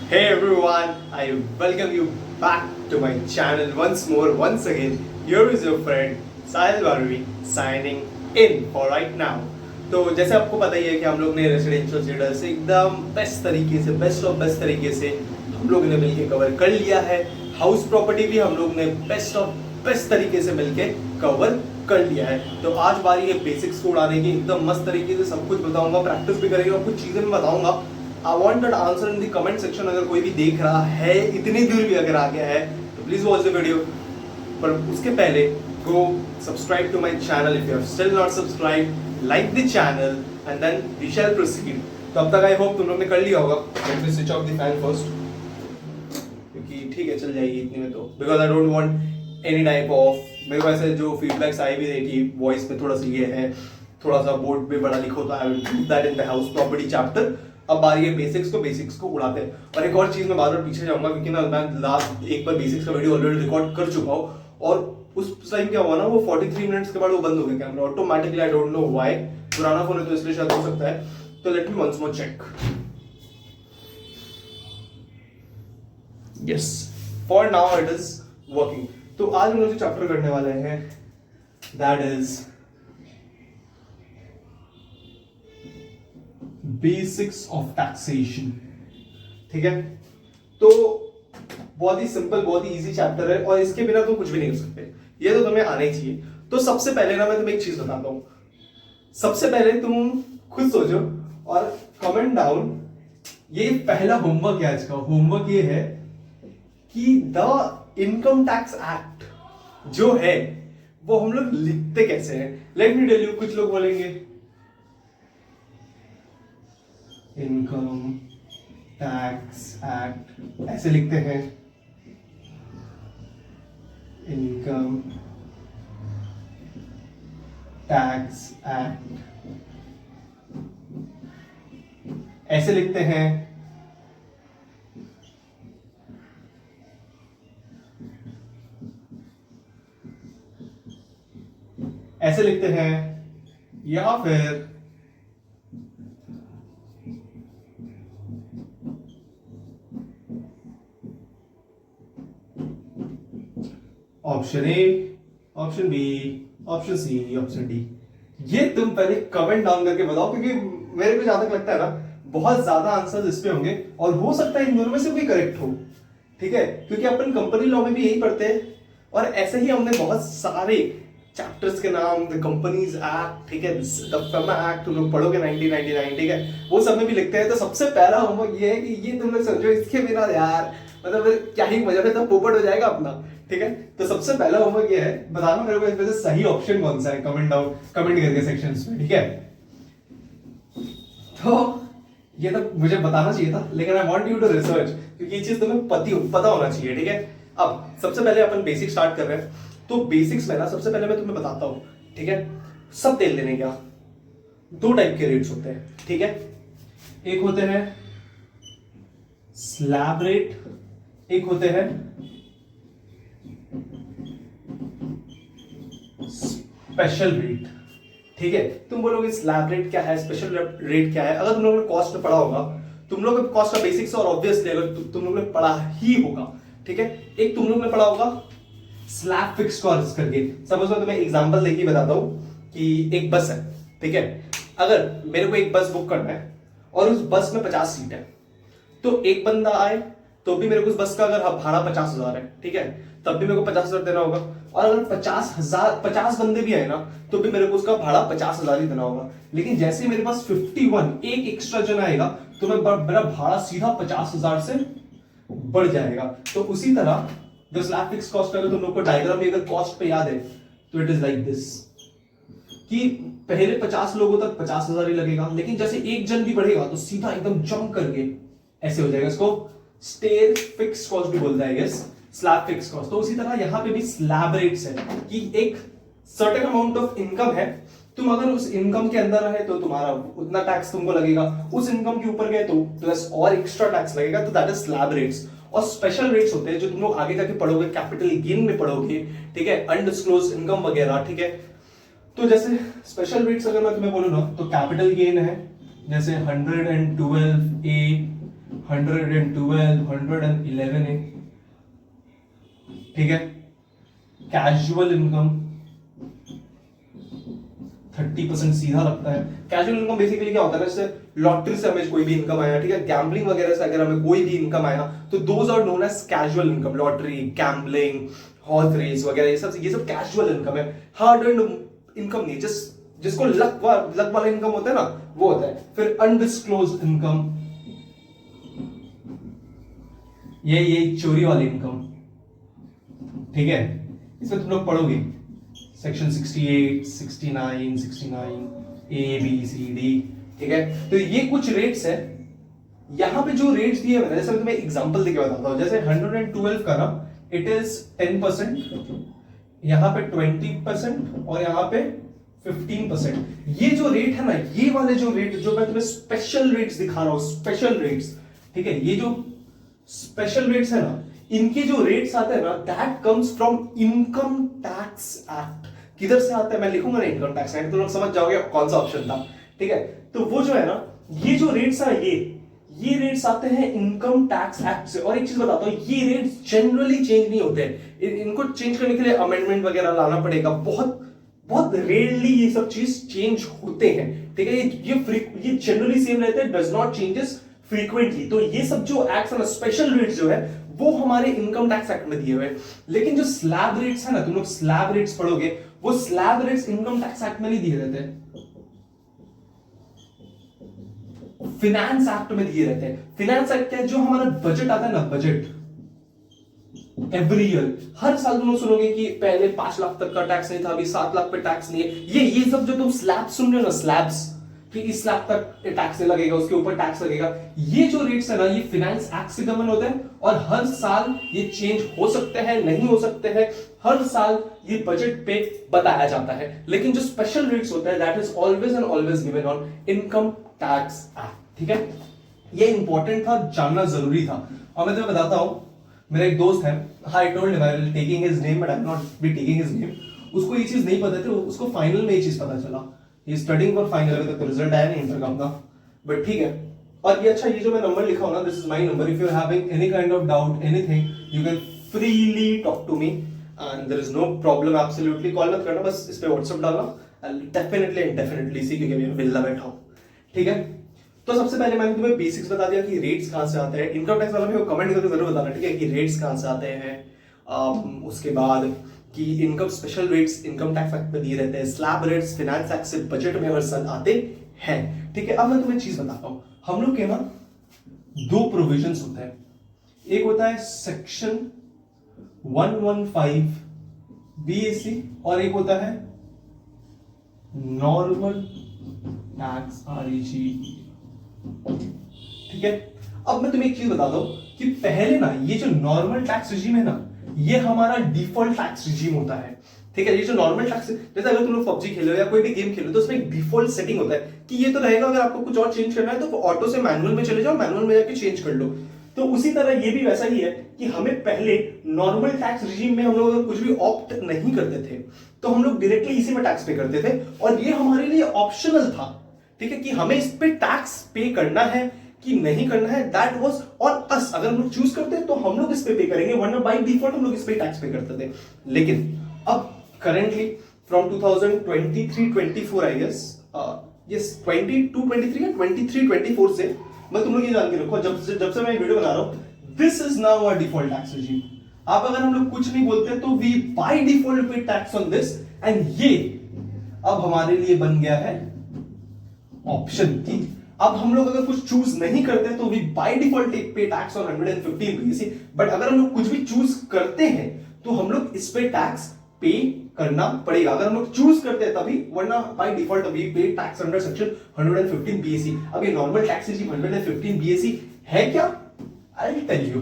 Hey everyone, I welcome you back to my channel once more, once again. Here is your friend Sahil Barvi signing in for right now. तो जैसे आपको पता ही है कि हम लोग ने रेसिडेंशियल स्टेटस एकदम बेस्ट तरीके से, बेस्ट ऑफ बेस्ट तरीके से हम लोग ने मिलके कवर कर लिया है. हाउस प्रॉपर्टी भी हम लोग ने बेस्ट ऑफ बेस्ट तरीके से मिलके कवर कर लिया है. तो आज बारी है बेसिक्स को उड़ाने की. एकदम मस्त तरीके से सब कुछ बताऊंगा, प्रैक्टिस भी करेंगे और कुछ चीजें भी बताऊंगा. I want that answer in the comment section. अगर कोई भी देख रहा है, इतनी दूर भी अगर आ गया है, तो प्लीज वॉच द वीडियो. पर उसके पहले go subscribe to my channel if you have still not subscribe, like the channel and then we shall proceed. तो अब तक आई होप तुम लोग ने कर लिया होगा. Let me switch off the fan first, क्योंकि ठीक है चल जाएगी इतने में. तो because I don't want any type of, मेरे को ऐसे जो फीडबैक्स आई भी थे कि वॉइस में थोड़ा सा ये है, थोड़ा सा बोर्ड पे बड़ा लिखो, तो I will do that in the house property chapter. अब बारी है बेसिक्स को उड़ाते हैं. और एक और चीज मैं बार बार पीछे जाऊंगा, क्योंकि ना मैं लास्ट एक बार बेसिक्स का वीडियो ऑलरेडी रिकॉर्ड कर चुका हूँ, और उस टाइम क्या हुआ ना, वो 43 मिनट्स के बाद वो बंद हो गया camera automatically. I don't know why. पुराना फोन है तो इसलिए शायद हो सकता है. तो let me once more check. Yes, for now it is working. तो आज हम लोग जो चैप्टर करने वाले हैं that is basics of taxation. ठीक है, तो बहुत ही सिंपल, बहुत ही इजी चैप्टर है, और इसके बिना तुम कुछ भी नहीं कर सकते. ये तो तुम्हें आना ही चाहिए. तो सबसे पहले ना मैं तुम्हें एक चीज बताता हूं. सबसे पहले तुम खुद सोचो और कमेंट डाउन. ये पहला होमवर्क है आज का. होमवर्क ये है कि द इनकम टैक्स एक्ट जो है वो हम लोग लिखते कैसे हैं. Let me tell you. कुछ लोग बोलेंगे इनकम टैक्स एक्ट ऐसे लिखते हैं. इनकम टैक्स एक्ट ऐसे लिखते हैं. ऐसे लिखते हैं, या फिर option A, option B, option C, option D. ये तुम पहले कमेंट डाउन करके बताओ, क्योंकि मेरे को जहां तक लगता है ना, बहुत ज्यादा आंसर्स इस पे होंगे, और हो सकता है इन दोनों में से कोई करेक्ट हो. ठीक है, क्योंकि अपन कंपनी लॉ में भी यही पढ़ते हैं, और ऐसे ही हमने बहुत सारे चैप्टर्स के नाम, द कंपनीज एक्ट, ठीक है, द फर्मा एक्ट तुम लोग पढ़ोगे 1999, ठीक है, वो सब में भी लिखते हैं. तो सबसे पहला होमवर्क ये है कि ये तुम लोग समझो, इसके बिना यार मतलब क्या ही मजा है, तो पोपट हो जाएगा अपना. ठीक है, तो सबसे पहला होमवर्क ये है, बताना मेरे को इसमें से सही ऑप्शन कौन सा है. कमेंट डाउन, कमेंट करके सेक्शंस में. ठीक है, तो ये तो मुझे बताना चाहिए था, लेकिन I want you to research, क्योंकि ये चीज तुम्हें पता होना चाहिए. ठीक है, अब सबसे पहले अपन बेसिक स्टार्ट कर रहे हैं. तो बेसिक्स में ना सबसे पहले मैं तुम्हें बताता हूं. ठीक है, सब तेल लेने क्या, दो टाइप के रेट्स होते हैं. ठीक है, एक होते हैं स्लैब रेट, एक होते हैं स्पेशल रेट. ठीक है, तुम बोलोगे स्लैब रेट क्या है, स्पेशल रेट क्या है. अगर तुम लोगों ने कॉस्ट में पढ़ा होगा, तुम लोग कॉस्ट का बेसिक्स, और ऑब्वियसली अगर तुम लोग ने पढ़ा ही होगा. ठीक है, एक तुम लोग ने पढ़ा होगा स्लैब फिक्स कॉस्ट करके. सपोज मैं तुम्हें एग्जांपल देके बताता हूं कि एक बस है. ठीक है, अगर मेरे को एक बस बुक करना है और उस बस में 50 सीट है, तो एक बंदा आए तो भी मेरे को उस बस का अगर भाड़ा 50,000 है, ठीक है, तब भी मेरे को 50,000 देना होगा. और अगर 50 बंदे भी आए ना, तो भी मेरे को उसका भाड़ा 50,000 ही देना होगा. लेकिन जैसे ही मेरे पास 51 एक एक्स्ट्रा जन आएगा, तो मेरा भाड़ा सीधा 50,000 से बढ़ जाएगा. तो उसी तरह जो स्लैब फिक्स कॉस्ट का, तुम लोग को डायग्राम में अगर कॉस्ट पे याद है, तो इट इज लाइक दिस, कि पहले 50 लोगों तक 50,000 ही लगेगा, लेकिन जैसे एक जन भी बढ़ेगा तो सीधा एकदम जंप करके ऐसे हो जाएगा. इसको स्टेयर फिक्स कॉस्ट भी बोलता है, यस, स्लैब फिक्स कॉस्ट. तो उसी तरह यहां पे भी स्लैब रेट्स है कि एक सर्टेन अमाउंट ऑफ इनकम है, तुम अगर उस इनकम के अंदर रहे तो तुम्हारा उतना टैक्स तुमको लगेगा, उस इनकम के ऊपर गए तो प्लस और एक्स्ट्रा टैक्स लगेगा. तो दैट इज स्लैब रेट्स. और स्पेशल रेट्स होते हैं जो तुम लोग आगे जाके पढ़ोगे, कैपिटल गेन में पढ़ोगे. ठीक है, अनडिस्क्लोज्ड इनकम वगैरह. ठीक है, तो जैसे स्पेशल रेट्स अगर मैं तुम्हें बोलूं ना, तो कैपिटल गेन है जैसे 112A, 112, 111 है, ठीक है। कैजुअल इनकम 30% सीधा लगता है। कैजुअल इनकम बेसिकली क्या होता है ना, जैसे लॉटरी से हमें कोई भी इनकम आया, ठीक है, गैम्बलिंग वगैरह से अगर हमें कोई भी इनकम आया तो those are known as casual income. Lottery, gambling, horse race वगैरह ये सब कैजुअल इनकम है। हार्ड अर्न्ड इनकम नहीं, जिसको लक वाला इनकम होता है ना, वो होता है। फिर अनडिस्क्लोज्ड इनकम, ये चोरी वाली इनकम, ठीक है। इसमें तुम लोग पढ़ोगे section 68, 69 A B C D, ठीक है। तो ये कुछ रेट्स है। यहां पे जो रेट्स दिए मैंने, जैसे मैं तुम्हें एग्जांपल देके बताता हूं, जैसे 112 का ना इट इज 10%, यहां पे 20% और यहां पे 15%। ये जो रेट है ना, ये वाले जो रेट जो मैं तुम्हें स्पेशल रेट्स दिखा रहा हूं, स्पेशल रेट्स, ठीक है, ये जो स्पेशल रेट्स है ना, इनके जो रेट्स आते हैं ना, that comes from income tax act. किधर से आता है मैं लिखूंगा ना, इनकम टैक्स एक्ट, तो लोग समझ जाओगे कौन सा ऑप्शन था, ठीक है। तो वो जो है ना, ये जो रेट्स है, ये रेट्स आते हैं इनकम टैक्स एक्ट से। और एक चीज बताता हूं, ये रेट्स जनरली चेंज नहीं होते हैं, इनको चेंज करने के लिए अमेंडमेंट वगैरह लाना पड़ेगा। बहुत बहुत रेयरली ये सब चीज चेंज होते हैं, ठीक है। ये जनरली सेम रहते हैं, डज नॉट चेंजेस फ्रीक्वेंटली। तो ये सब जो एक्ट है ना, स्पेशल रेट्स जो है, वो हमारे इनकम टैक्स एक्ट में दिए हुए। लेकिन जो स्लैब रेट्स है ना, तुम लोग स्लैब रेट्स पढ़ोगे, वो slab rates income tax act में नहीं दिए रहते, फिनेंस एक्ट में दिए रहते हैं। फिनेंस एक्ट क्या है, जो हमारा बजट आता है ना, बजट एवरी ईयर, हर साल तुम लोग सुनोगे कि पहले 5 लाख तक का टैक्स नहीं था, अभी 7 लाख पे टैक्स नहीं है। ये सब जो तुम स्लैब सुन रहे हो ना, स्लैब्स, कि इस लाख तक टैक्स लगेगा, उसके ऊपर टैक्स लगेगा, ये जो रेट्स है ना, ये फिनेंस एक्ट से गवर्न होते हैं। और हर साल ये चेंज हो सकते हैं, नहीं हो सकते हैं, हर साल ये बजट पे बताया जाता है। लेकिन जो स्पेशल रेट्स होते हैं, that is always and always given on income tax act, ठीक है। ये इंपॉर्टेंट था, जानना जरूरी था। और मैं तुम्हें बताता हूं, मेरा एक दोस्त है, I told him I will taking his name, but I will not be taking his name. उसको ये चीज नहीं पता थी, उसको फाइनल में ये चीज पता चला। ही स्टडिंग फॉर फाइनल, अभी तक रिजल्ट आया नहीं इंटरकॉम का, बट ठीक है। और ये अच्छा, ये जो मैं नंबर लिखा हूं ना, this is my number. If you are having any kind of doubt, anything, you can freely talk to me and there is no problem. Absolutely call मत करना, बस इस पे व्हाट्सएप डालना, I definitely and definitely see, क्योंकि मैं villa बैठा हूं, ठीक है। तो सबसे पहले मैंने तुम्हें बेसिक्स बता दिया कि रेट्स कहां से आते हैं। इनकम टैक्स वाला मेरे को कमेंट करके जरूर बताना, ठीक है, कि रेट्स कहां से आते हैं। उसके बाद कि income special rates income tax act में दिए रहते हैं, स्लैब रेट्स फिनेंस एक्ट से बजट में हर साल आते हैं, ठीक है। अब मैं तुम्हें चीज बताता हूं, हम लोग के ना 2 प्रोविजंस होते हैं। एक होता है सेक्शन 115 बीएसी और एक होता है नॉर्मल टैक्स आरईजी, ठीक है। अब मैं तुम्हें एक चीज बताता हूं कि पहले ना ये जो नॉर्मल टैक्स रिजीम है ना, ये हमारा डिफॉल्ट टैक्स रिजीम होता है, ठीक है। ये जो नॉर्मल टैक्स, जैसे अगर तुम लोग पबजी खेलो या कोई भी गेम खेलो, तो उसमें एक डिफॉल्ट सेटिंग होता है कि ये तो रहेगा, अगर आपको कुछ और चेंज करना है तो ऑटो से मैनुअल में चले जाओ, मैनुअल में जाके चेंज कर लो। तो उसी तरह ये भी वैसा ही है कि हमें पहले नॉर्मल टैक्स रिजीम में हम लोग अगर कुछ भी ऑप्ट नहीं करते थे, तो हम लोग डायरेक्टली इसी में टैक्स पे करते थे, और ये हमारे लिए ऑप्शनल था, ठीक है, कि हमें इस पे टैक्स पे करना है कि नहीं करना है, दैट वाज ऑन अस। अगर हम लोग चूज करते तो हम लोग इस पे करेंगे, वरना बाय डिफॉल्ट हम लोग इस पे टैक्स पे करते थे। लेकिन अब currently from 2023-24 I guess, yes 22-23 या 23-24 से, मैं तुम लोग ये जान के रखो, जब से मैं वीडियो बना रहा हूं, this is now our default tax regime. आप अगर हम लोग कुछ नहीं बोलते तो we by default pay tax on this, and ये अब हमारे लिए बन गया है ऑप्शन की अब हम लोग अगर कुछ चूज नहीं करते तो we by default pay tax on 115 BSc, but अगर हम लोग कुछ भी चूज करते हैं तो हम लोग इस पे टैक्स पे करना पड़ेगा। अगर हम लोग चूज करते हैं तभी, वरना by default we pay tax under section 115 BSC. अब ये नॉर्मल टैक्स रिजीम 115 बीएससी है क्या? I will tell you,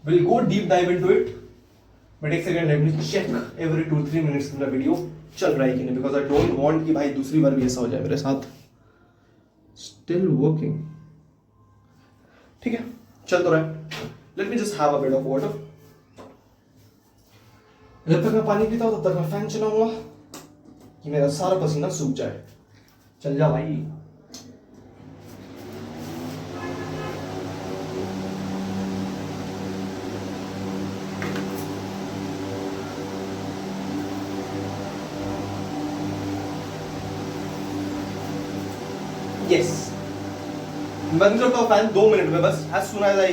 will go deep dive into it, but एक second let me check every 2-3 minutes मेरा वीडियो चल रहा है कि नहीं, बिकॉज आई डोंट वांट कि भाई दूसरी बार भी ऐसा हो जाए मेरे साथ। Still working, ठीक है, चल तो रहा है। Let me just have a bit of water. जब तक मैं पानी पीता हूं तब तक मैं फैन चलाऊंगा कि मेरा सारा पसीना सूख जाए। चल जा भाई। यस, बंद करता हूँ फैन 2 मिनट में बस. as soon as I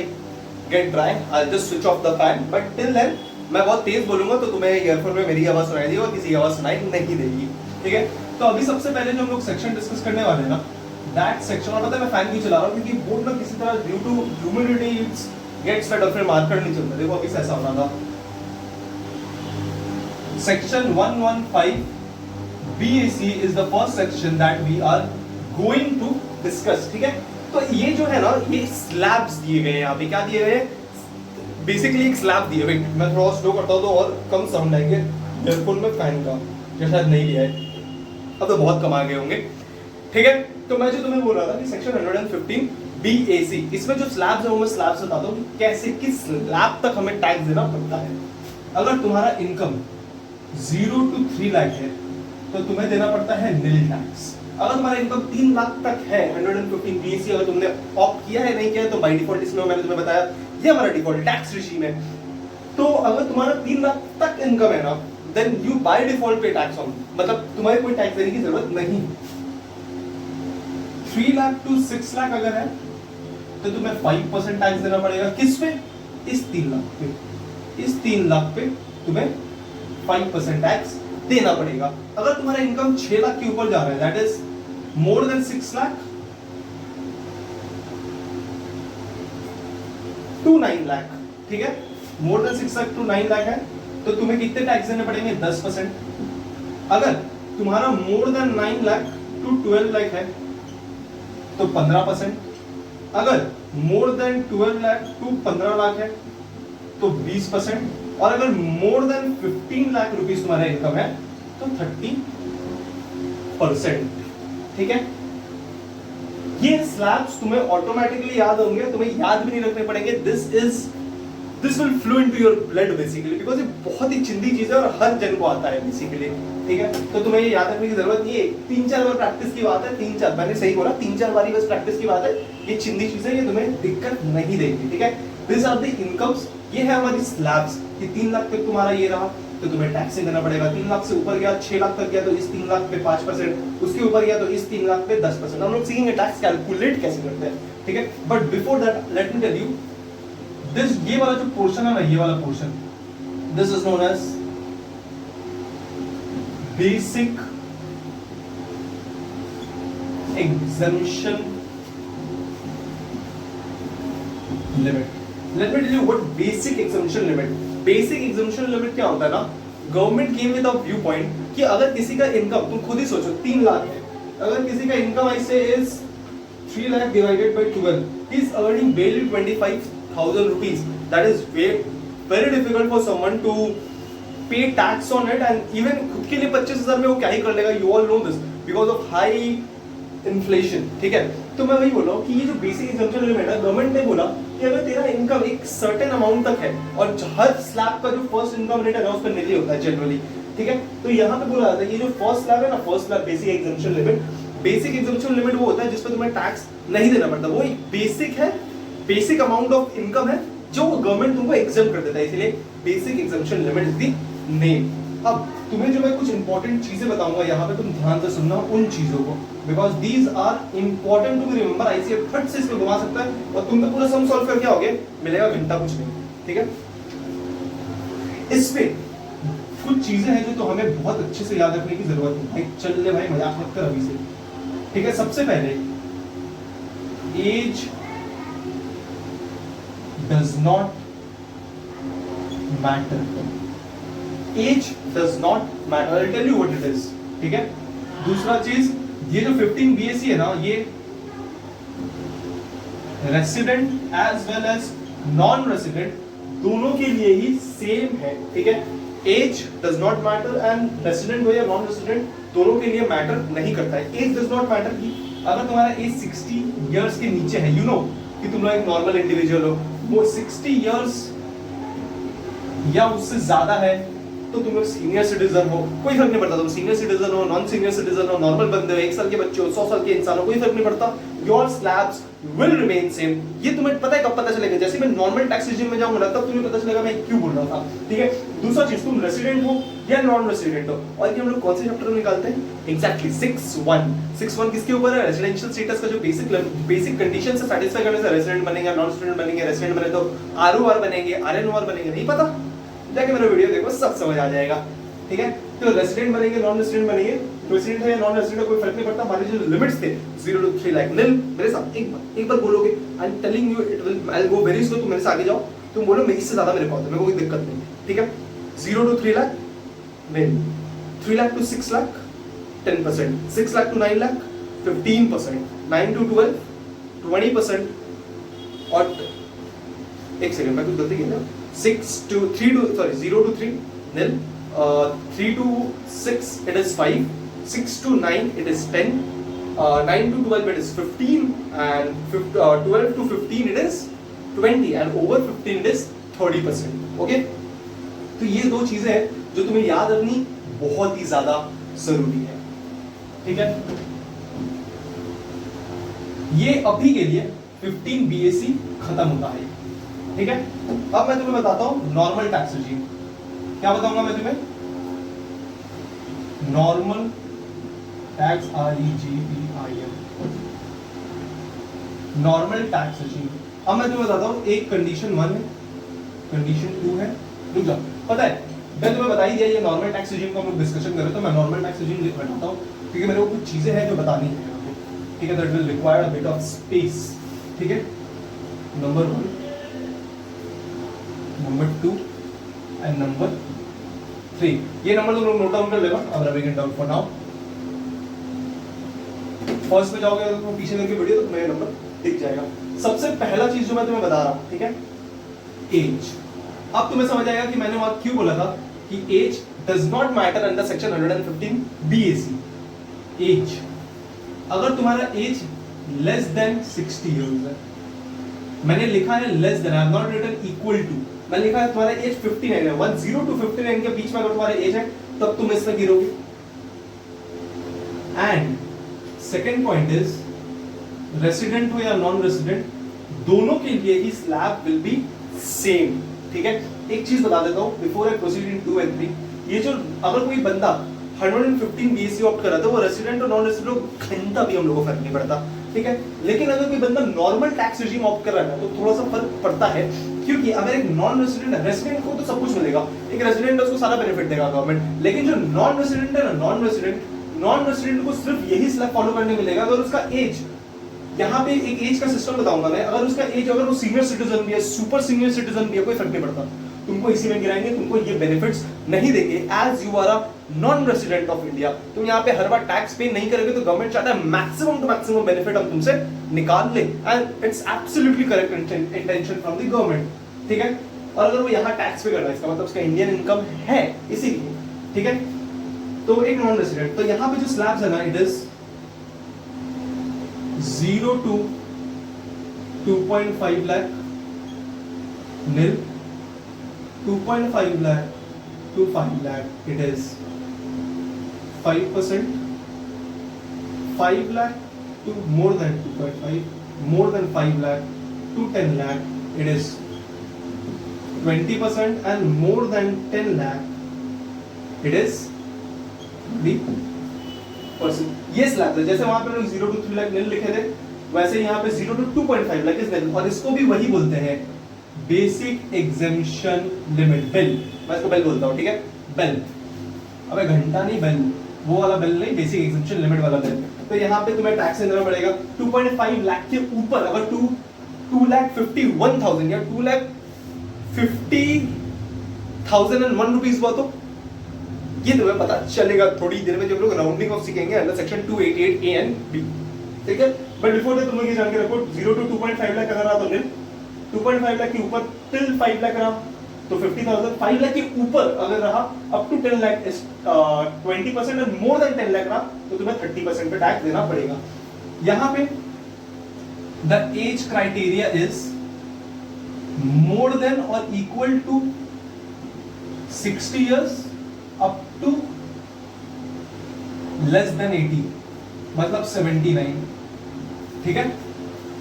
get dry I'll just switch off the fan, but till then मैं बहुत तेज बोलूंगा तो तुम्हें ईयरफोन में मेरी आवाज सुनाई देगी और किसी की आवाज सुनाई नहीं देगी. ठीक है, तो अभी सबसे पहले जो हम लोग सेक्शन डिस्कस करने वाले हैं ना, दैट सेक्शन, और पता है मैं फैन क्यों चला रहा हूँ, क्योंकि बोर्ड में किसी तरह due to humidity it's gets fade, और फिर मार्कर नहीं चलता. देखो अभी ऐसा होना था. Section 115 BAC is the first section that we are going to discuss. ठीक है, तो ये जो है ना, ये स्लैब्स दिए गए हैं यहाँ पे. क्या दिए गए हैं? बेसिकली एक स्लैब दिए. वेट मैं थोड़ा स्लो करता हूँ तो और कम साउंड आएंगे ईयरफोन में फैन का, जो शायद नहीं लिया है, अब तो बहुत कम आ गए होंगे. ठीक है, तो मैं जो तुम्हें बोल रहा था कि सेक्शन 115 BAC, इसमें जो स्लैब्स है वो मैं स्लैब्स बताता हूँ कि कैसे किस स्लैब तक हमें टैक्स देना पड़ता है. अगर तुम्हारा इनकम 0 to 3 लाख है तो तुम्हें देना पड़ता है नील टैक्स. अगर तुम्हारा इनकम 3 लाख तक है, 115 BAC अगर तुमने ऑप्ट किया है, नहीं किया है तो बाय डिफॉल्ट, इसमें मैंने तुम्हें बताया ये हमारा डिफॉल्ट टैक्स रेजिम है. तो अगर तुम्हारा 3 लाख तक इनकम है ना, then you bye default pay tax on, मतलब तुम्हारे कोई टैक्स देने की जरूरत नहीं. 3 लाख to 6 लाख अगर है तो तुम्हें 5% टैक्स देना पड़ेगा. किस पे? इस 3 लाख पे. इस 3 लाख पे तुम्हें 5% टैक्स देना पड़ेगा. अगर तुम्हारा इनकम 6 लाख के ऊपर जा रहा है, that is more than 6 lakh to 9 lakh, ठीक है, more than 6 lakh to 9 lakh है तो तुम्हें कितने टैक्स देने पड़ेंगे? 10%. अगर तुम्हारा more than 9 lakh to 12 lakh है तो 15%. अगर more than 12 lakh to 15 lakh है तो 20%. और अगर मोर देन 15 लाख रुपीस तुम्हारा इनकम है तो 30%. ठीक है, ये स्लैब्स तुम्हें ऑटोमेटिकली याद होंगे, तुम्हें याद भी नहीं रखने पड़ेंगे. This will flow into your blood basically, because ये बहुत ही चिंदी चीज है और हर जन को आता है बेसिकली. ठीक है, तो तुम्हें ये याद रखने की जरूरत नहीं है. 3-4 बार प्रैक्टिस की बात है. 3-4, मैंने सही बोला, 3-4 बारी बस प्रैक्टिस की बात है. ये चिंदी चीज है, ये तुम्हें दिक्कत नहीं देगी. ठीक है, दिस आर द इनकम्स. ये है हमारी स्लैब्स कि 3 लाख तक तुम्हारा ये रहा तो तुम्हें टैक्स देना पड़ेगा. 3 लाख से ऊपर गया, 6 लाख तक गया तो इस 3 लाख पे 5%, उसके ऊपर गया तो इस 3 लाख पे 10%. हम लोग सीखेंगे टैक्स कैलकुलेट कैसे करते हैं. ठीक है, but before that let me tell you this, ये वाला जो पोर्शन है ना, ये वाला portion, this is known as basic exemption limit. Let me tell you what basic exemption limit. Basic exemption limit क्या होता है ना, government came with a view point कि अगर किसी का इनकम, तुम खुद ही सोचो, 3 लाख है, अगर किसी का इनकम ऐसे is 3 lakh divided by 12, he is earning barely 25,000 rupees. That is very difficult for someone to pay tax on it, and even खुद के लिए 25,000 में वो क्या ही कर लेगा. You all know this because of high inflation. ठीक है, तो मैं वही बोल रहा हूँ कि ये जो बेसिक एग्जम्पशन लिमिट है, गवर्नमेंट ने बोला कि अगर तेरा इनकम एक सर्टेन अमाउंट तक है, और हर स्लैब का जो फर्स्ट इनकम रेट है ना उस पर नीचे होता है जनरली. ठीक है, तो यहाँ पे बोला जाता है ये जो फर्स्ट स्लैब है ना, first slab basic exemption limit. Basic exemption limit वो होता है जिसपे तुम्हें टैक्स नहीं देना पड़ता. वो एक बेसिक है, बेसिक अमाउंट ऑफ इनकम है जो गवर्नमेंट तुमको एग्जम्प्ट कर देता है, इसलिए basic exemption limit is the name. अब तुम्हें जो मैं कुछ इंपॉर्टेंट चीजें बताऊंगा यहाँ पे, तुम ध्यान से सुनना उन चीजों को, because these are important to be remember. ICF फट से इसको घुमा सकता है और तुम तो पूरा सम सॉल्व करके आओगे, मिलेगा घंटा कुछ नहीं. ठीक है, इस पे कुछ चीजें हैं जो तो हमें बहुत अच्छे से याद रखने की जरूरत है. भाई चल ले भाई, मजाक मत कर अभी से. ठीक है, सबसे पहले age does not matter. Age does not matter. I tell you what it is. ठीक है, दूसरा चीज, ये जो 15 BAC है ना, ये resident as well as non resident दोनों के लिए ही सेम है. ठीक है, age does not matter and resident हो या नॉन रेसिडेंट दोनों के लिए मैटर नहीं करता है. एज डज नॉट मैटर की अगर तुम्हारा एज 60 इयर्स के नीचे है, यू नो कि तुम लोग एक नॉर्मल इंडिविजुअल हो, वो 60 इयर्स या उससे ज्यादा है तो तुम लोग सीनियर सिटीजन हो, कोई फर्क नहीं पड़ता, तुम सीनियर सिटीजन हो, नॉन सीनियर सिटीजन हो, नॉर्मल बंदे हो, 1 साल के बच्चे हो, 100 साल के इंसान हो, कोई फर्क नहीं पड़ता, your slabs will remain same. ये तुम्हें पता है कब पता चलेगा, जैसे मैं नॉर्मल टैक्स रेजिम में जाऊंगा ना तब तुम्हें पता चलेगा मैं क्यों बोल रहा था, ठीक है। दूसरा चीज, तुम रेसिडेंट हो या नॉन रेसिडेंट हो, और ये हम लोग कौन से चैप्टर में निकालते हैं, एग्जैक्टली 6.1 किसके ऊपर है, रेजिडेंशियल स्टेटस का जो बेसिक कंडीशन से सेटिस्फाई करने से रेसिडेंट बनेंगे, नॉन रेसिडेंट बनेंगे, रेसिडेंट बने तो आरओआर बनेंगे, आरएनओआर बनेंगे, नहीं पता जाके मेरा वीडियो देखो सब समझ आ जाएगा, ठीक है। तो रेसिडेंट बनेंगे, नॉन रेसिडेंट बनेंगे, रेसिडेंट है या नॉन रेसिडेंट कोई फर्क नहीं पड़ता, हमारे जो लिमिट्स थे 0 to 3 लाख निल, मेरे साथ एक बार बोलोगे, I am telling you it will, I will go very slow, तुम मेरे से आगे जाओ, तुम बोलो मैं इससे ज्यादा मेरे को आता है, मेरे को कोई दिक्कत नहीं, ठीक है। 0 to 3 lakh nil, 3 lakh to 6 lakh 10%, 6 lakh to 9 lakh 15%, 9 to 12 20%, और एक सेकंड मैं कुछ गलती की ना, 0 to 3 nil, 3 to 6 it is 5, 6 to 9 it is 10, 9 to 12 it is 15, and 12 to 15 it is 20, and over 15 it is 30%, okay। तो ये दो चीजें हैं जो तुम्हें याद रखनी बहुत ही ज्यादा जरूरी है, ठीक है। ये अभी के लिए 15 BAC खत्म होता है, ठीक है। अब मैं तुम्हें बताता हूं नॉर्मल टैक्स रेजिम, क्या बताऊंगा मैं तुम्हें, normal tax REGIM, normal tax regime. अब मैं तुम्हें बताता हूं, एक कंडीशन 1 है, कंडीशन 2 है, रुक जाओ, पता है मैं तुम्हें बता ही दिया ये नॉर्मल टैक्स रेजिम का हम लोग डिस्कशन कर रहे, तो मैं नॉर्मल टैक्स रेजिम बताता हूं क्योंकि मेरे को कुछ चीजें हैं जो बतानी है, ठीक है, that will require a bit of space, ठीक है। नंबर 1, नंबर 2 एंड नंबर 3, ये नंबर तुम लोग नोट डाउन कर लेना, अब रविंग it down for now. First में जाओगे अगर तुम पीछे करके वीडियो तो तुम्हें नंबर दिख जाएगा। सबसे पहला चीज जो मैं तुम्हें बता रहा हूं, ठीक है, एज। अब तुम्हें समझ आएगा कि मैंने वहां क्यों बोला था कि age does not matter under section 115 BAC। Age, अगर तुम्हारा एज लेस देन 60 इयर्स है, मैंने लिखा है less than, I have not written equal to, मैंने लिखा है तुम्हारा एज 59 है, 10 to 59 के बीच में अगर तुम्हारा एज है तब तुम इसमें गिरोगे। And second point is, resident हो या नॉन रेसिडेंट, दोनों के लिए ही स्लैब विल बी सेम, ठीक है। एक चीज बता देता हूं before I proceed in 2 and 3, ये जो अगर कोई बंदा 115 BAC ऑप्ट कर रहा था, वो रेसिडेंट और नॉन रेसिडेंट घंटा भी हम लोगों को फर्क नहीं पड़ता, ठीक है। लेकिन अगर कोई बंदा नॉर्मल टैक्स रेजिम ऑप्ट कर रहा है तो थोड़ा सा फर्क पड़ता है, क्योंकि अगर एक नॉन रेसिडेंट है, रेसिडेंट को तो सब कुछ मिलेगा, एक रेसिडेंट है उसको सारा बेनिफिट देगा गवर्नमेंट, लेकिन जो नॉन रेसिडेंट है ना, नॉन रेसिडेंट को सिर्फ यही स्लैब फॉलो करने मिलेगा अगर उसका एज, यहाँ पे एक एज का सिस्टम बताऊंगा मैं, अगर उसका एज, अगर वो सीनियर सिटीजन भी है, सुपर सीनियर सिटीजन भी है, कोई फर्क नहीं पड़ता, तुमको इसी में गिराएंगे, तुमको ये बेनिफिट्स नहीं देंगे, as you are a non resident of India. तुम यहाँ पे हर बार टैक्स पे नहीं करोगे तो गवर्नमेंट चाहता है मैक्सिमम टू मैक्सिमम बेनिफिट हम तुमसे निकाल ले, and it's absolutely correct intention from the government, ठीक है। और अगर वो यहाँ टैक्स पे कर रहा है, इसका मतलब उसका इंडियन इनकम है, इसीलिए, ठीक है। तो एक नॉन रेसिडेंट, तो यहाँ पे जो स्लैब्स है ना, it is 0 to 2.5 lakh nil, 2.5 lakh to 5 lakh it is 5%, 5 lakh to more than 2.5, more than 5 lakh to 10 lakh it is 20%, and more than 10 lakh it is 20%। ये स्लैब है, जैसे वहां पे 0 to 3 लाख निल लिखे थे, वैसे यहाँ पे 0 to 2.5 लाख इज निल, और इसको भी वही बोलते हैं बेसिक एग्जेम्पशन लिमिट, बेल, मैं इसको बेल बोलता हूँ, ठीक है, बेल। अबे घंटा नहीं, बेल, वो वाला बेल नहीं, बेसिक एग्जेम्पशन लिमिट वाला बेल। तो यहाँ पे तुम्हें टैक्स देना पड़ेगा 2.5 लाख के ऊपर, अगर 2,51,000 या 2,50,001 रुपीज हुआ तो ये तुम्हें पता चलेगा थोड़ी देर में जब लोग राउंडिंग ऑफ सीखेंगे under section 288 A and B, ठीक है। बट बिफोर दैट तुम लोग ये जान के रखो, 0 to 2.5 लाख अगर रहा तो निल, 2.5 लाख के ऊपर टिल 5 लाख रहा तो 50,000, 5 लाख के ऊपर अगर रहा अप टू 10 लाख इज 20%, और मोर देन 10 लाख रहा तो तुम्हें 30% पे टैक्स देना पड़ेगा। यहाँ पे the age criteria is more than और equal to 60 years less than 80 मतलब 79, ठीक है।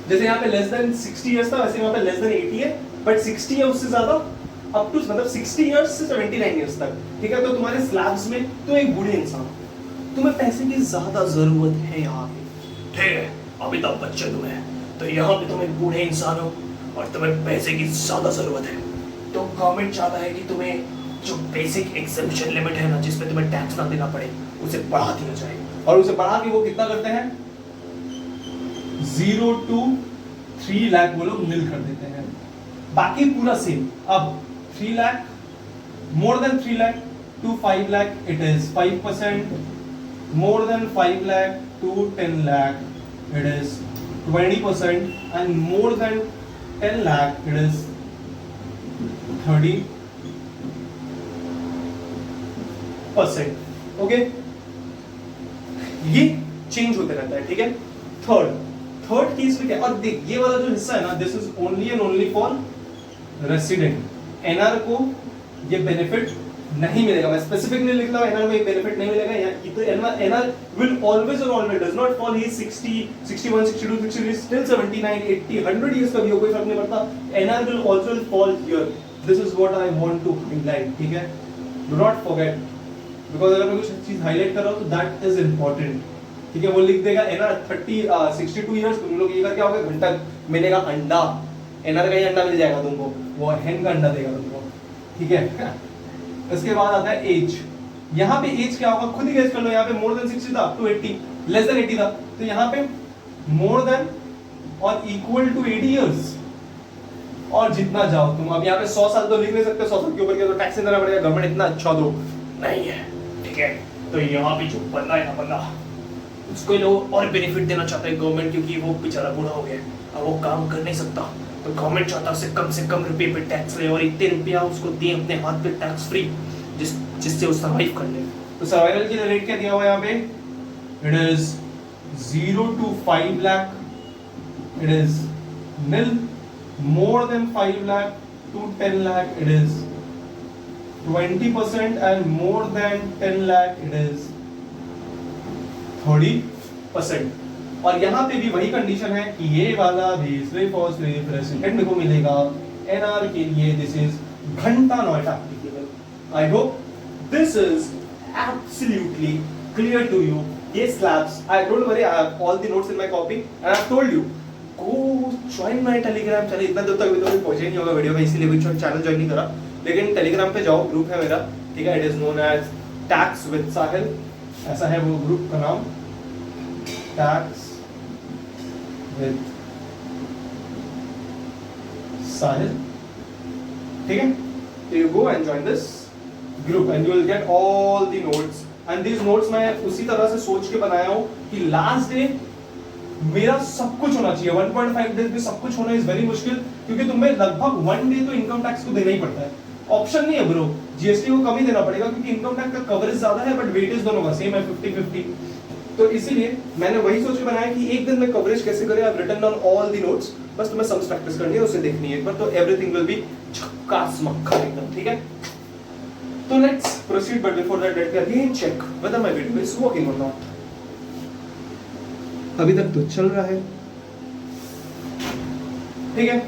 जैसे यहाँ पे लेस देन 60 इयर्स था, वैसे यहाँ पे लेस देन 80 है, बट 60 है उससे ज्यादा अप टू मतलब 60 इयर्स से 79 इयर्स तक, ठीक है। तो तुम्हारे स्लैब्स में तो एक बूढ़े इंसान, तुम्हें पैसे की ज्यादा जरूरत है यहाँ पे, ठीक है। अमिताभ बच्चन तुम्हें, तो यहाँ पे तुम एक बूढ़े इंसान हो और तुम्हें पैसे की ज्यादा जरूरत है, तो गवर्नमेंट चाहता है कि तुम्हें जो बेसिक एग्जेम्पशन लिमिट है ना, जिसमें तुम्हें टैक्स ना देना पड़े, उसे बढ़ा दिया जाए। और उसे बढ़ा के वो कितना करते हैं, 0 to 3 लाख वो लोग नील कर देते हैं, बाकी पूरा सेम। अब 3 lakh, more than 3 lakh to 5 lakh it is 5%, more than 5 lakh to 10 lakh it is 20%, and more than 10 lakh it is 30%, okay. ये चेंज होते रहता है, ठीक है। थर्ड केस में क्या, और देख ये वाला जो हिस्सा है ना, this is only and only for resident. NR को ये बेनिफिट नहीं मिलेगा, मैं स्पेसिफिकली लिख रहा हूं, एनआर को ये बेनिफिट नहीं मिलेगा। यहाँ तो एनआर विल ऑलवेज और ऑलवेज डज नॉट फॉल, ही 60 61 62 63 स्टिल 79 80 100 इयर्स का भी हो, कोई फर्क नहीं पड़ता। NR will also fall here, this is what I want to highlight, ठीक है। डू नॉट फॉरगेट, बिकॉज़ अगर मैं कुछ चीज हाईलाइट कर रहा हूं तो दैट इज इंपॉर्टेंट, ठीक है। वो लिख देगा एनआर 62 इयर्स, तुम लोग ये कर क्या होगा, घंटा मिलेगा अंडा, एनआर का ही अंडा मिल जाएगा तुमको, वो हेन का अंडा देगा तुमको, ठीक है। इसके बाद आता है एज। यहाँ पे एज क्या होगा, खुद ही गेस कर लो। यहाँ पे मोर देन 60 था, अप टू 80, लेस देन 80 था, तो यहाँ पे मोर देन और इक्वल टू 80 इयर्स, और जितना जाओ तुम। अब यहाँ पे 100 साल तो लिख नहीं सकते, 100 साल के ऊपर के तो टैक्स देना पड़ेगा, गवर्नमेंट इतना अच्छा दो नहीं है, ठीक है। तो यहाँ पे जो बंदा है ना, बंदा उसको लोग और बेनिफिट देना चाहते हैं गवर्नमेंट, क्योंकि वो बेचारा बूढ़ा हो गया, अब वो काम कर नहीं सकता, तो गवर्नमेंट चाहता है से कम रुपए पे टैक्स ले, और इतने रुपया उसको दे अपने हाथ पे टैक्स फ्री, जिससे वो सर्वाइव कर ले। तो सर्वाइवल की रेट क्या दिया हुआ है यहाँ पे, it is 0 to 5 lakh it is nil, more than 5 lakh to 10 lakh it is 20%, and more than 10 lakh it is 30%। और यहाँ पे भी वही कंडीशन है कि ये वाला भी सिर्फ और सिर्फ रेसिडेंट को मिलेगा, एनआर के लिए दिस इज घंटा not applicable. I hope this is absolutely clear to you. ये slabs, I don't worry, I have all the notes in my copy and I have told you go join my Telegram channel. इतना दूर तक अभी तो पहुंचे नहीं होगा video में, इसीलिए भी चैनल ज्वाइन नहीं करा, लेकिन टेलीग्राम पे जाओ, ग्रुप है मेरा, ठीक है। It is known as tax with Sahil, ऐसा है वो ग्रुप का नाम, टैक्स with Sahil, ठीक है। So you go and join this group and you will get all the notes, and these notes मैं उसी तरह से सोच के बनाया हूँ कि लास्ट डे मेरा सब कुछ होना चाहिए। 1.5 डेज में सब कुछ होना इज वेरी मुश्किल, क्योंकि तुम्हें लगभग 1 डे तो इनकम टैक्स को देना ही पड़ता है, ऑप्शन नहीं है ब्रो। जीएसटी को कम ही देना पड़ेगा, क्योंकि इनकम टैक्स का कवरेज ज्यादा है, बट वेटेज दोनों का सेम है 50-50। तो इसीलिए मैंने वही सोच के बनाया कि एक दिन में कवरेज कैसे करें। I have written down all the notes, बस तुम्हें सम्स प्रैक्टिस करनी है, उसे देखनी है एक बार, तो एवरीथिंग विल बी झक्कास मक्खा एकदम, ठीक है। तो let's proceed, but before that let me again check whether my video is working or not. अभी तक तो चल रहा है, ठीक है।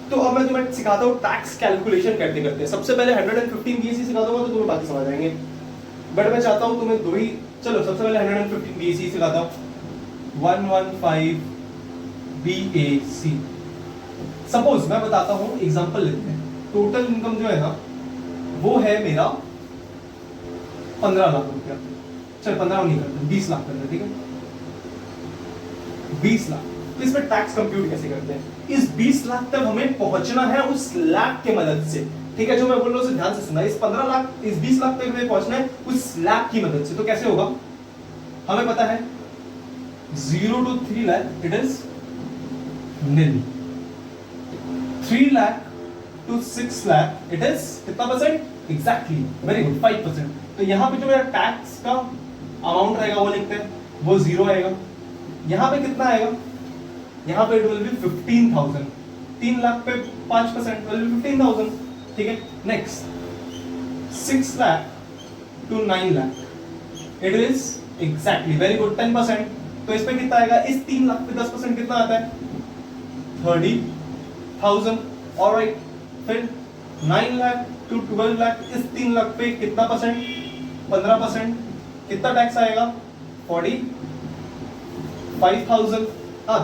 तो अब मैं तुम्हें सिखाता हूँ टैक्स कैलकुलेशन कैसे करते हैं। सबसे पहले 115 बीएससी सिखा दूंगा, तो तुम्हें बाकी समझ आएंगे, बट मैं चाहता हूँ तुम्हें दो ही, चलो सबसे पहले 115 बीएससी सिखाता हूँ। 115 बीएसी, सपोज मैं बताता हूँ, एग्जांपल लेते हैं। टोटल इनकम जो है ना, वो है मेरा 15 लाख रुपया, चल 15 नहीं करते, 20 लाख करते, ठीक है। 20 लाख, तो इसमें टैक्स कंप्यूट कैसे करते हैं। इस 20 लाख तक हमें पहुंचना है उस लाख के मदद से, ठीक है। जो मैं बोल रहा हूं उसे ध्यान से सुनना। इस 15 लाख, इस 20 लाख तक हमें पहुंचना है उस लाख की मदद से। तो कैसे होगा, हमें पता है 0 to 3 lakh it is nil, 3 lakh to 6 lakh it is कितना परसेंट, एग्जैक्टली, वेरी गुड, 5%। तो यहाँ पे जो मेरा टैक्स का अमाउंट रहेगा वो लिखते हैं, वो 0 आएगा। यहाँ पे कितना आएगा, यहाँ पे इट विल बी 15,000, 3 लाख पे 5% विल बी 15,000, ठीक है। Next 6 lakh to 9 lakh it is exactly, very good, 10%। तो इस पे कितना आएगा, इस 3 लाख पे 10% कितना आता है, 30,000। ऑलराइट, फिर 9 लाख टू 12 लाख, इस 3 लाख पे कितना परसेंट, 15%। कितना टैक्स आएगा, 45,000। हाँ,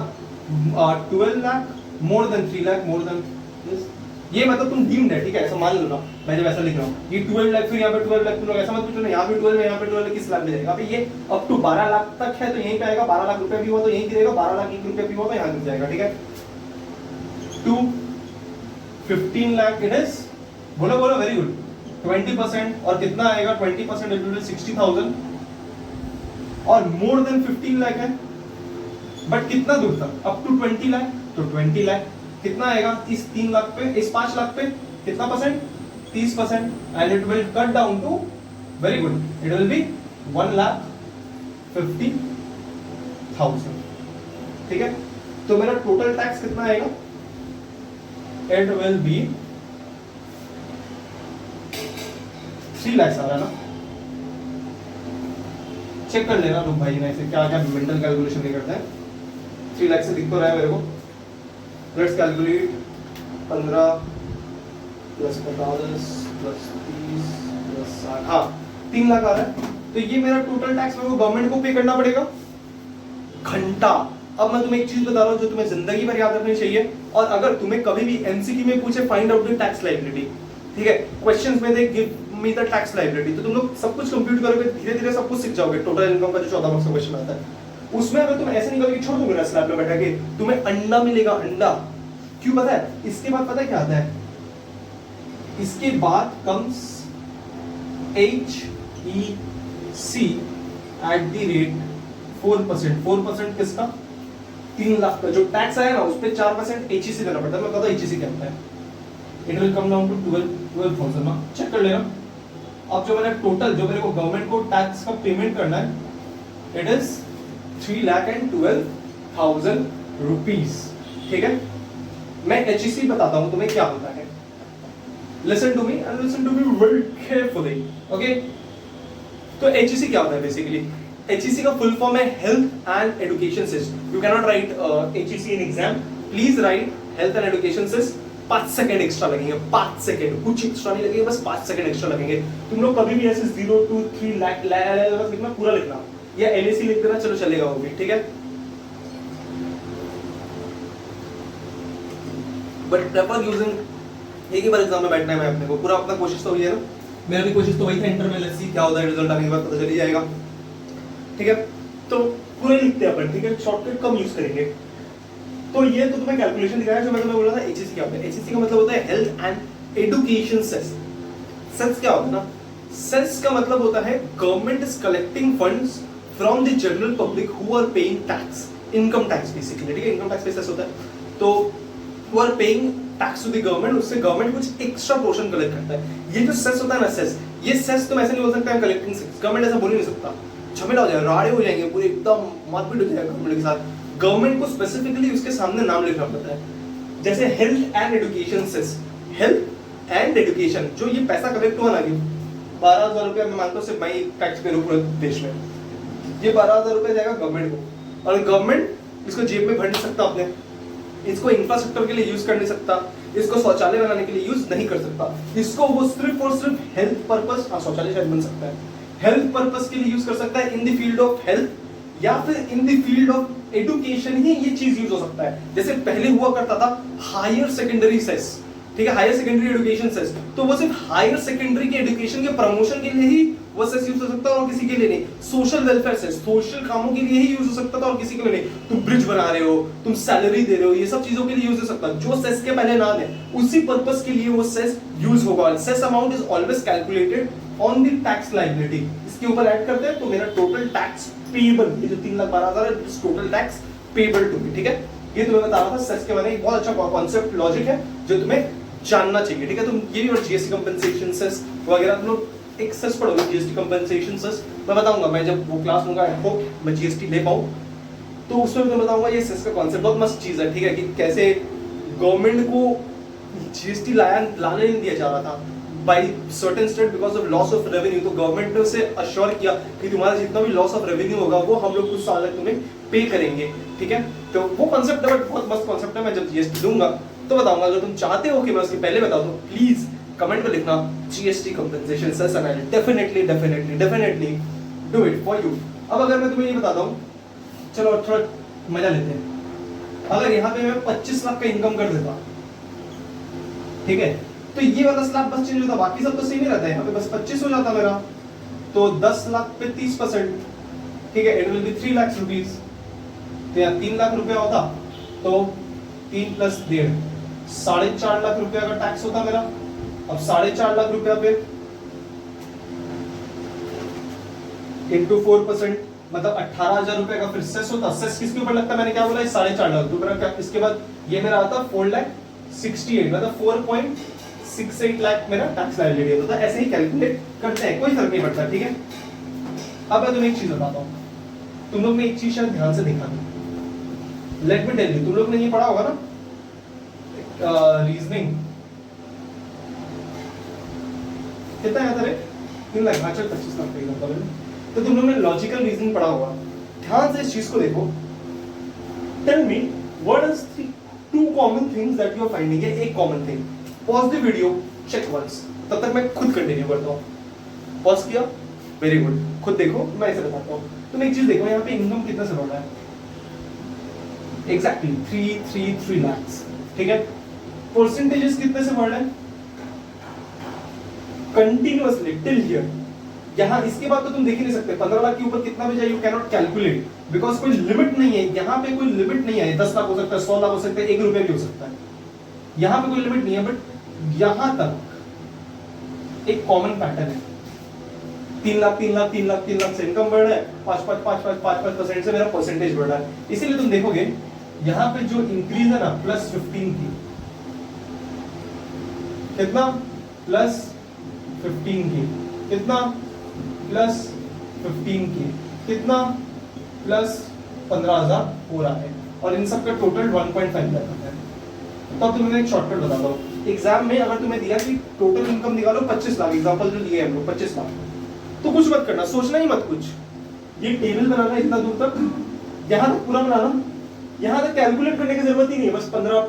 12 lakh more than 3 lakh more then, ये मतलब तुम डीम्ड है, ठीक है, ऐसा मान लो ना, मैं जब ऐसा लिख रहा हूँ, ये 12 लाख, फिर यहाँ पे 12 लाख, तुम लोग ऐसा मत पूछो ना, यहाँ पे 12 है, यहाँ पे 12 किस लाख में जाएगा, अभी ये अप टू 12 लाख तक है, तो यहीं पे आएगा, 12 लाख रुपए भी हुआ तो यहीं गिरेगा, 12 लाख 1 रुपया भी हुआ तो यहाँ गिर जाएगा, ठीक है। टू 15 लाख इट इज, बोलो बोलो, वेरी गुड, 20%। और कितना आएगा, 20% इट विल 60,000। और मोर देन 15 लाख है, बट कितना दूर तक, अप टू 20 लाख, तो 20 लाख कितना आएगा, इस 3 लाख पे, इस 5 लाख पे कितना percent, 30%। And it will cut down to, very good, it will be 1,50,000, ठीक है। तो मेरा टोटल टैक्स कितना आएगा, इट विल बी 3 लाख आ रहा है ना, चेक कर लेना लोग भाई ना, इसे क्या क्या मेंटल कैलकुलेशन नहीं करते हैं। 3 लाख से दिख तो रहा है मेरे को, let's calculate, 15 plus 45 plus 30 plus 60, हाँ 3 लाख आ रहा है। तो ये मेरा टोटल टैक्स मेरे को गवर्नमेंट को पे करना पड़ेगा घंटा। अब मैं तुम्हें एक चीज बता रहा हूँ जो तुम्हें जिंदगी भर याद रखनी चाहिए, और अगर तुम्हें कभी भी एमसीक्यू में पूछे find out the tax liability, ठीक है, क्वेश्चंस में they give me the tax liability, तो तुम लोग सब कुछ कंप्यूट करोगे, धीरे धीरे सब कुछ सीख जाओगे। टोटल इनकम का जो 14 मार्क्स का क्वेश्चन आता है, उसमें अगर तुम ऐसे नहीं करोगे, छोड़ दूंगा स्लैब में बैठा के, तुम्हें अंडा मिलेगा, अंडा। क्यों पता है, इसके बाद पता है क्या आता है, इसके बाद comes HEC at the rate 4%। 4% किसका, 3 लाख का जो टैक्स आया ना, उस पे 4% HEC देना पड़ता है। मैं पता HEC क्या होता है, it will come down to 12,000 ना, चेक कर लेना। अब जो मैंने टोटल, जो मेरे को गवर्नमेंट को टैक्स का पेमेंट करना है, इट इज 3,12,000 रुपीज, ठीक है। मैं HEC बताता हूं तुम्हें क्या होता है, listen to me and listen to me very carefully, okay. तो HEC क्या होता है बेसिकली, HEC का फुल फॉर्म है health and education cess. You can not write HEC in exam, please write health and education cess. 5 second extra लगेंगे, 5 second, कुछ extra नहीं लगेंगे, बस 5 सेकंड एक्स्ट्रा लगेंगे। तुम लोग कभी भी ऐसे 0 2 3 लाख लिखना, पूरा लिखना, या LAC लिख देना, चलो चलेगा वो भी, ठीक है। बट प्रेफर यूजिंग, एक ही बार एग्जाम में बैठना है मैं अपने को, पूरा अपना कोशिश तो हुई है ना, मेरा भी कोशिश तो वही था इंटर में, लेट्स सी क्या होता है, रिजल्ट आने के बाद पता चल ही जाएगा, ठीक है। तो पूरे लिखते हैं अपन, ठीक है, शॉर्टकट कम यूज करेंगे। तो ये तो तुम्हें कैलकुलेशन दिखाया जो मैं तुम्हें बोला था। HEC क्या होता है, HEC का मतलब होता है health and education cess. Cess क्या होता है ना, सेस का मतलब होता है government is collecting funds from the general public who are paying tax, income tax basically, ठीक है, इनकम टैक्स पे सेस होता है। तो who are paying tax to the government, उससे गवर्नमेंट कुछ एक्स्ट्रा पोर्शन कलेक्ट करता है। ये जो सेस होता है ना, सेस, ये सेस तुम ऐसे नहीं बोल सकते कलेक्टिंग सेस, गवर्नमेंट ऐसा बोल ही नहीं सकता, झमेला हो जाएगा, राड़े हो जाएंगे पूरे, एकदम मारपीट हो जाएगा गवर्नमेंट के साथ। गवर्नमेंट को स्पेसिफिकली उसके सामने नाम लिखना पड़ता है, जैसे health and education cess, health and education, जो ये पैसा कलेक्ट हुआ ना, कि 12,000 रुपया मैं मानता हूँ सिर्फ मैं टैक्स पे पूरे देश में, ये 12,000 रुपया जाएगा गवर्नमेंट को, और गवर्नमेंट इसको जेब में भर नहीं सकता अपने, इसको इंफ्रास्ट्रक्चर के लिए यूज कर नहीं सकता, इसको शौचालय बनाने के लिए यूज नहीं कर सकता, इसको वो सिर्फ और सिर्फ हेल्थ पर्पस, शौचालय शायद बन सकता है, हेल्थ पर्पस के लिए यूज कर सकता है, in the field of health या फिर in the field of education ही ये चीज यूज हो सकता है। जैसे पहले हुआ करता था हायर सेकेंडरी सेस, ठीक है, हायर सेकेंडरी एजुकेशन सेस, तो वो सिर्फ हायर सेकेंडरी के एजुकेशन के प्रमोशन के लिए ही वो सेस यूज हो सकता है और किसी के लिए नहीं। सोशल वेलफेयर सेस सोशल कामों के लिए ही यूज हो सकता था और किसी के लिए नहीं। तुम ब्रिज बना रहे हो, तुम सैलरी दे रहे हो, ये सब चीजों के लिए यूज हो सकता है। जो सेस के पहले नाम है उसी पर्पस के लिए वो सेस यूज होगा। Cess amount is always calculated on the tax liability. इसके ऊपर ऐड करते हैं तो मेरा टोटल टैक्स पेएबल, ये जो 3,12,000 है, total tax payable to me, ठीक है। ये तुम्हें बता रहा था सेस के बारे में, बहुत अच्छा कॉन्सेप्ट लॉजिक है जो तुम्हें जानना चाहिए, ठीक है। तुम ये भी और जीएसटी कंपनसेशन सेस वगैरह तुम लोग एक सेस पढ़ोगे, जीएसटी कंपनसेशन सेस मैं बताऊंगा, मैं जब वो क्लास लूंगा, आई होप मैं जीएसटी ले पाऊं तो उसमें मैं बताऊंगा ये सेस का कॉन्सेप्ट, बहुत मस्त चीज है, ठीक है, कि कैसे गवर्नमेंट को जीएसटी लाने नहीं दिया जा रहा था, by certain state because of loss of revenue. तो गवर्नमेंट ने उसे अश्योर किया कि तुम्हारा जितना भी लॉस ऑफ रेवेन्यू होगा वो हम लोग कुछ साल तक तुम्हें पे करेंगे, ठीक है। तो वो कॉन्सेप्ट है, बट बहुत मस्त कॉन्सेप्ट है। मैं जब जीएसटी दूंगा तो बताऊंगा। अगर तुम चाहते हो कि मैं उसके पहले बता दूं, प्लीज कमेंट में लिखना GST compensation sir and definitely definitely definitely do it for you. अब अगर मैं तुम्हें ये बताता हूँ, चलो थोड़ा मजा लेते हैं। अगर यहाँ पे मैं 25 लाख का इनकम कर देता, ठीक है, तो ये वाला स्लैब बस चेंज होता, बाकी सब तो सेम ही रहता है। यहाँ पे बस 25 हो जाता मेरा, तो 10 लाख पे 30%, ठीक है, it will be 3 lakh rupees. तो यहाँ 3 लाख रुपया होता, तो 3 प्लस 1.5 4.5 लाख रुपया का टैक्स होता मेरा। अब 4.5 लाख रुपया पे इंटू 4%, मतलब 18,000 रुपए का फिर सेस होता। सेस किसके ऊपर लगता है, मैंने क्या बोला, 4.5 लाख रुपए। इसके बाद ये मेरा आता 4,68,000, मतलब 4.68 लाख मेरा टैक्स लायबिलिटी होता है। ऐसे ही कैलकुलेट करते हैं, कोई फर्क नहीं पड़ता, ठीक है। अब मैं तुम्हें एक चीज बताता हूँ, तुम लोग ने एक चीज शायद ध्यान से देखा नहीं, लेट मी टेल यू। तुम लोग ने ये पढ़ा होगा ना रीजनिंग, कितना याद है, 3 लाख, अच्छा 25 लाख का। तो तुम लोग ने लॉजिकल रीजनिंग पढ़ा होगा, ध्यान से इस चीज को देखो। Tell me what is the 2 common things that you are finding. है एक common thing. Pause the video, check once, तब तक मैं खुद कंटिन्यू करता हूँ। पॉज किया, वेरी गुड, खुद देखो, मैं इसे बताता हूँ। तुम एक चीज देखो, यहाँ पे इनकम कितना से बढ़ रहा है, एग्जैक्टली 333 लाख, ठीक है। परसेंटेजेस कितने से बढ़ रहे हैं, कंटिन्यूअसली टिल हियर। यहाँ इसके बाद तो तुम देख ही नहीं सकते, 15 लाख के ऊपर कितना भी जाए you can not calculate, because कोई लिमिट नहीं है। यहाँ पे कोई लिमिट नहीं है, 10 लाख हो सकता है, 100 लाख हो सकता है, 1 रुपया भी हो सकता है। यहाँ पे कोई लिमिट नहीं है, बट यहाँ तक एक कॉमन पैटर्न है। 3 लाख 3 लाख 3 लाख 3 लाख से इनकम बढ़ रहा है, 5% से मेरा परसेंटेज बढ़ रहा है। इसीलिए तुम देखोगे यहाँ पे जो इंक्रीज है ना, +15 की, कितना, +15 की, कितना, +15 की, कितना, +15,000 हो रहा है। और इन सब का टोटल 1.5 लाख है। तो अब तुम्हें एक शॉर्टकट बताता हूँ। एग्जाम में अगर तुम्हें दिया कि टोटल इनकम निकालो 25 लाख, एग्जांपल जो दिए हम लोग 25 लाख, तो कुछ मत करना, सोचना ही मत कुछ। ये टेबल बनाना इतना दूर तक, यहाँ तक पूरा बनाना, यहाँ तक कैलकुलेट करने की जरूरत ही नहीं है। बस 15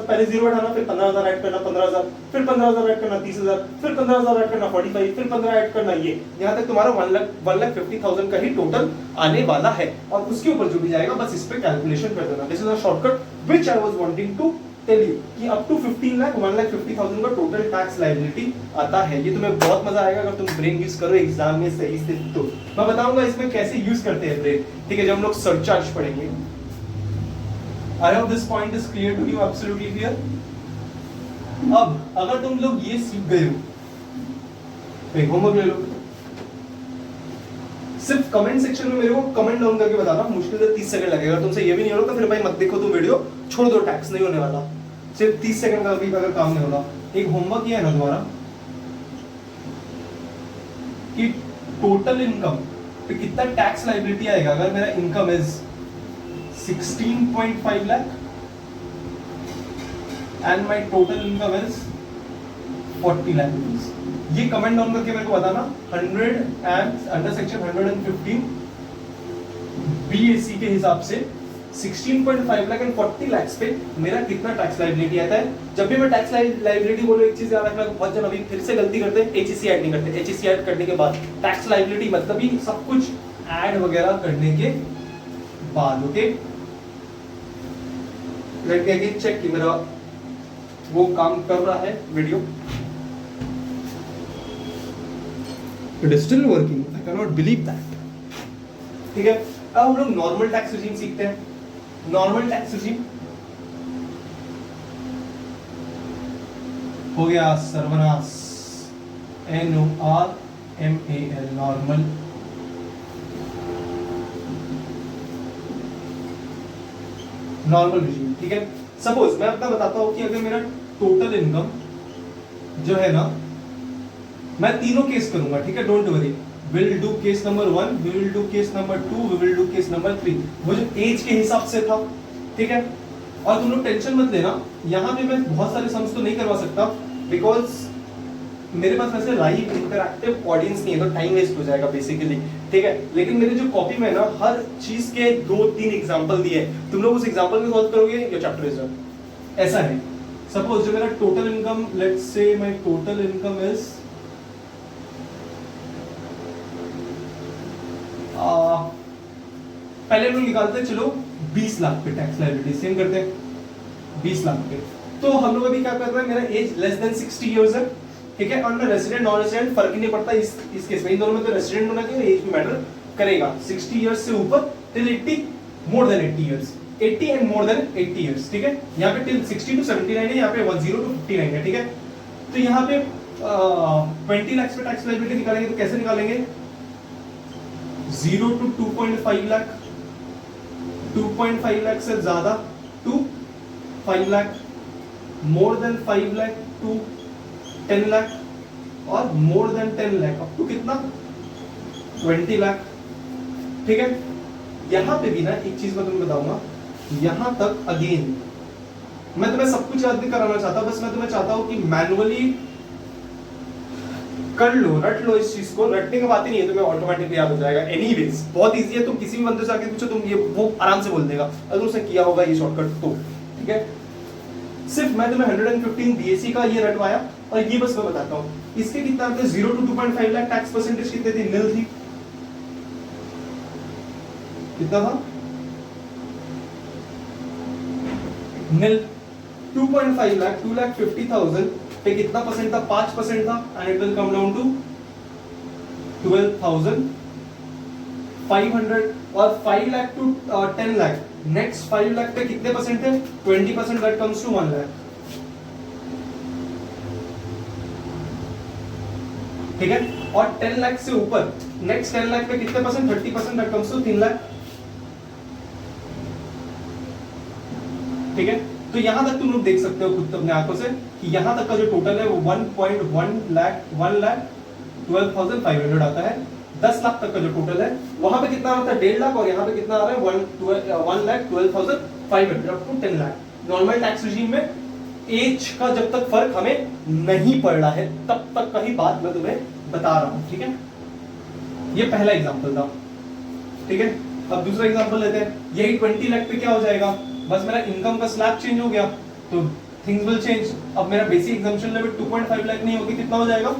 पहले 0 बैठाना, फिर 15,000 ऐड करना, 15,000, फिर 15,000 ऐड करना, 30,000, फिर 15,000 ऐड करना, 45, फिर 15 ऐड करना, ये यहाँ तक तुम्हारा 1,50,000 का ही टोटल आने वाला है। और उसके ऊपर जो भी जाएगा बस इस पे कैलकुलेशन कर देना। This is a shortcut which I was wanting to tell you कि अप टू 15 लाख 1,50,000 का टोटल टैक्स लायबिलिटी आता है। ये तुम्हें बहुत मजा आएगा अगर तुम ब्रेन यूज करो एग्जाम में सही से। तो मैं बताऊंगा इसमें कैसे यूज करते हैं ब्रेन, ठीक है, जब हम लोग सरचार्ज पढ़ेंगे। I hope this point is clear to you, absolutely clear. अब अगर तुम लोग ये सीख गए हो, एक होमवर्क ले लो। सिर्फ कमेंट सेक्शन में मेरे को कमेंट डाउन करके बताना, मुश्किल से 30 सेकंड लगेगा। अगर तुमसे ये भी नहीं हो रहा तो फिर भाई मत देखो, तुम वीडियो छोड़ दो, टैक्स नहीं होने वाला। सिर्फ 30 सेकंड का भी अगर काम नहीं होगा। एक होमवर्क ये है ना तुम्हारा कि टोटल इनकम पे कितना टैक्स लायबिलिटी आएगा अगर मेरा income is 16.5 lakh and my total income is 40 lakh rupees। ये कमेंट डाउन करके मेरे को बताना। 100 and अंडर सेक्शन 115 BAC के हिसाब से 16.5 लाख एंड 40 लाख पे मेरा कितना टैक्स लायबिलिटी आता है। जब भी मैं टैक्स लायबिलिटी बोलूं, एक चीज याद रखना, बहुत जन अभी फिर से गलती करते हैं, HEC ऐड नहीं करते। HEC ऐड करने के बाद टैक्स लायबिलिटी मतलब ही सब कुछ ऐड वगैरह करने के बाद, okay. Let me again check कि मेरा वो काम कर रहा है video. It is still working, I can not believe that, ठीक है। अब हम लोग नॉर्मल टैक्स रेजिम सीखते हैं। नॉर्मल टैक्स रेजिम हो गया सर्वनाश, NORMAL, नॉर्मल। नॉर्मल रेजिम, ठीक है। सपोज मैं अपना बताता हूं कि अगर मेरा टोटल इनकम जो है ना, मैं तीनों केस करूंगा, ठीक है, don't worry. Will do case number 1, we will do case number 2, we will do case number 3। वो जो एज के हिसाब से था, ठीक है। और तुम लोग टेंशन मत लेना, यहाँ पे मैं बहुत सारे सम्स तो नहीं करवा सकता बिकॉज मेरे पास वैसे लाइव इंटरैक्टिव ऑडियंस नहीं है तो टाइम वेस्ट हो जाएगा बेसिकली, ठीक है। लेकिन मेरे जो कॉपी में ना हर चीज के 2-3 एग्जांपल दिए, तुम लोग उस एग्जांपल को सॉल्व करोगे, योर चैप्टर इज डन। ऐसा है, सपोज जो मेरा total income, let's say my total income is पहले हम लोग निकालते हैं, चलो 20 लाख पे टैक्स लायबिलिटी सेम करते हैं 20 लाख पे। तो हम लोग अभी क्या कर रहे हैं, मेरा एज लेस देन 60 इयर्स है, ठीक है। और मैं रेजिडेंट नॉन रेजिडेंट फर्क ही नहीं पड़ता इस केस में, इन दोनों में तो रेजिडेंट होना चाहिए, एज भी मैटर करेगा। 60 इयर्स से ऊपर till 80, more than 80 years, 80 and more than 80 years, ठीक है। यहाँ पे टिल 60 टू 79 है, यहाँ पे 10 टू 59 है, ठीक है। तो यहाँ पे 20 लाख पे टैक्स लायबिलिटी निकालेंगे तो कैसे निकालेंगे, 0 टू 2.5 लाख, 2.5 लाख से ज्यादा to 5 lakh, more than 5 lakh to 10 lakh, और more than 10 lakh up to कितना 20 लाख, ठीक है। यहां पे भी ना एक चीज मैं तुम्हें बताऊंगा, यहां तक अगेन मैं तुम्हें सब कुछ याद नहीं कराना चाहता, बस मैं तुम्हें चाहता हूं कि मैनुअली कर लो, रट लो इस चीज को। रटने की बात ही नहीं है, तुम्हें ऑटोमेटिकली याद हो जाएगा। एनीवेज बहुत इजी है, तुम किसी भी बंदे से आके पूछो, तुम ये वो आराम से बोल देगा अगर उसने किया होगा ये शॉर्टकट तो, ठीक है। सिर्फ मैं तुम्हें 115 बीएससी का ये रटवाया, और ये बस मैं बताता हूँ इसके कितना थे, 0 टू 2.5 लाख टैक्स परसेंटेज कितने थी, निल थी, कितना था, निल। 2.5 लाख 2,50,000 पे कितना परसेंट था, 5% था, and it will come down to 12,500। और 5 लाख टू 10 लाख, नेक्स्ट 5 लाख पे कितने परसेंट है, 20%, दैट कम्स टू 1 लाख, ठीक है। और 10 लाख से ऊपर नेक्स्ट 10 लाख पे कितने percent, 30%, that comes to 3 lakh, ठीक है। तो यहां तक तुम लोग देख सकते हो खुद अपने आंखों से कि यहां तक का जो टोटल है वो 1.1 लाख 1,12,500 आता है। 10 लाख तक का जो टोटल है वहां पे कितना आता है, 1.5 लाख, और यहाँ पे कितना आ रहा है 1,12,500 up to 10 lakh. Normal tax regime में एज का जब तक फर्क हमें नहीं पड़ रहा है तब तक का ही बात मैं तुम्हें बता रहा हूं, ठीक है। ये पहला एग्जांपल था, ठीक है। अब दूसरा एग्जांपल लेते हैं, यही 20 लाख पे क्या हो जाएगा, बस मेरा इनकम का स्लैब चेंज हो गया तो थिंग्स विल चेंज। अब मेरा बेसिक एग्जम्पशन लिमिट 2.5 लाख नहीं होगी, कितना हो जाएगा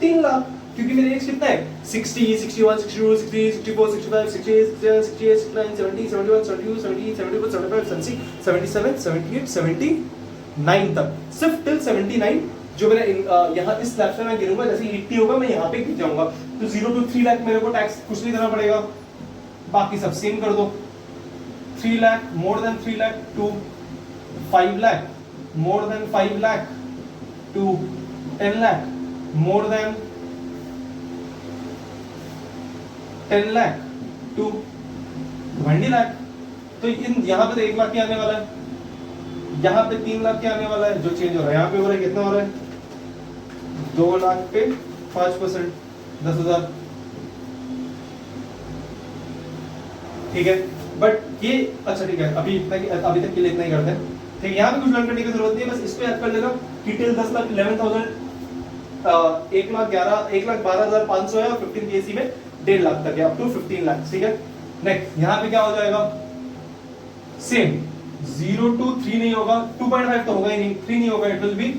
3 लाख, क्योंकि मेरा एज कितना है 60, 61, 62, 63, 64, 65, 66, 67, 68, 69, 70, 71, 72, 73, 74, 75, 76, 77, 78, 79 तक, सिर्फ टिल 79 जो मेरा यहाँ इस स्लैब से मैं गिरूंगा, जैसे 80 होगा मैं यहाँ पे गिर जाऊंगा, तो 0 टू 3 लाख मेरे को टैक्स कुछ नहीं देना पड़ेगा, बाकी सब सेम कर दो। 3 lakh, more than 3 lakh to 5 lakh, more than 5 lakh to 10 lakh, more than 10 lakh to 20 lakh. तो इन यहाँ पे तो 1 लाख के आने वाला है, यहाँ पे 3 लाख के आने वाला है, जो चेंज हो रहा है यहाँ पे हो रहा है कितना हो रहा है 2 लाख पे 5%, 10,000, ठीक है। बट ये अच्छा ठीक है, अभी तक के लिए इतना ही करते हैं, ठीक है। यहाँ पे कुछ लर्न करने की जरूरत नहीं है, बस इसको याद कर लेना कि टिल 10 लाख 11,000 1,12,500 है, और 15 केसी में 1.5 लाख तक है, अप टू 15 लाख, ठीक है। नेक्स्ट यहाँ पे क्या हो जाएगा, सेम 0 टू 3 नहीं होगा, 2.5 तो होगा ही नहीं, 3 नहीं होगा, it will be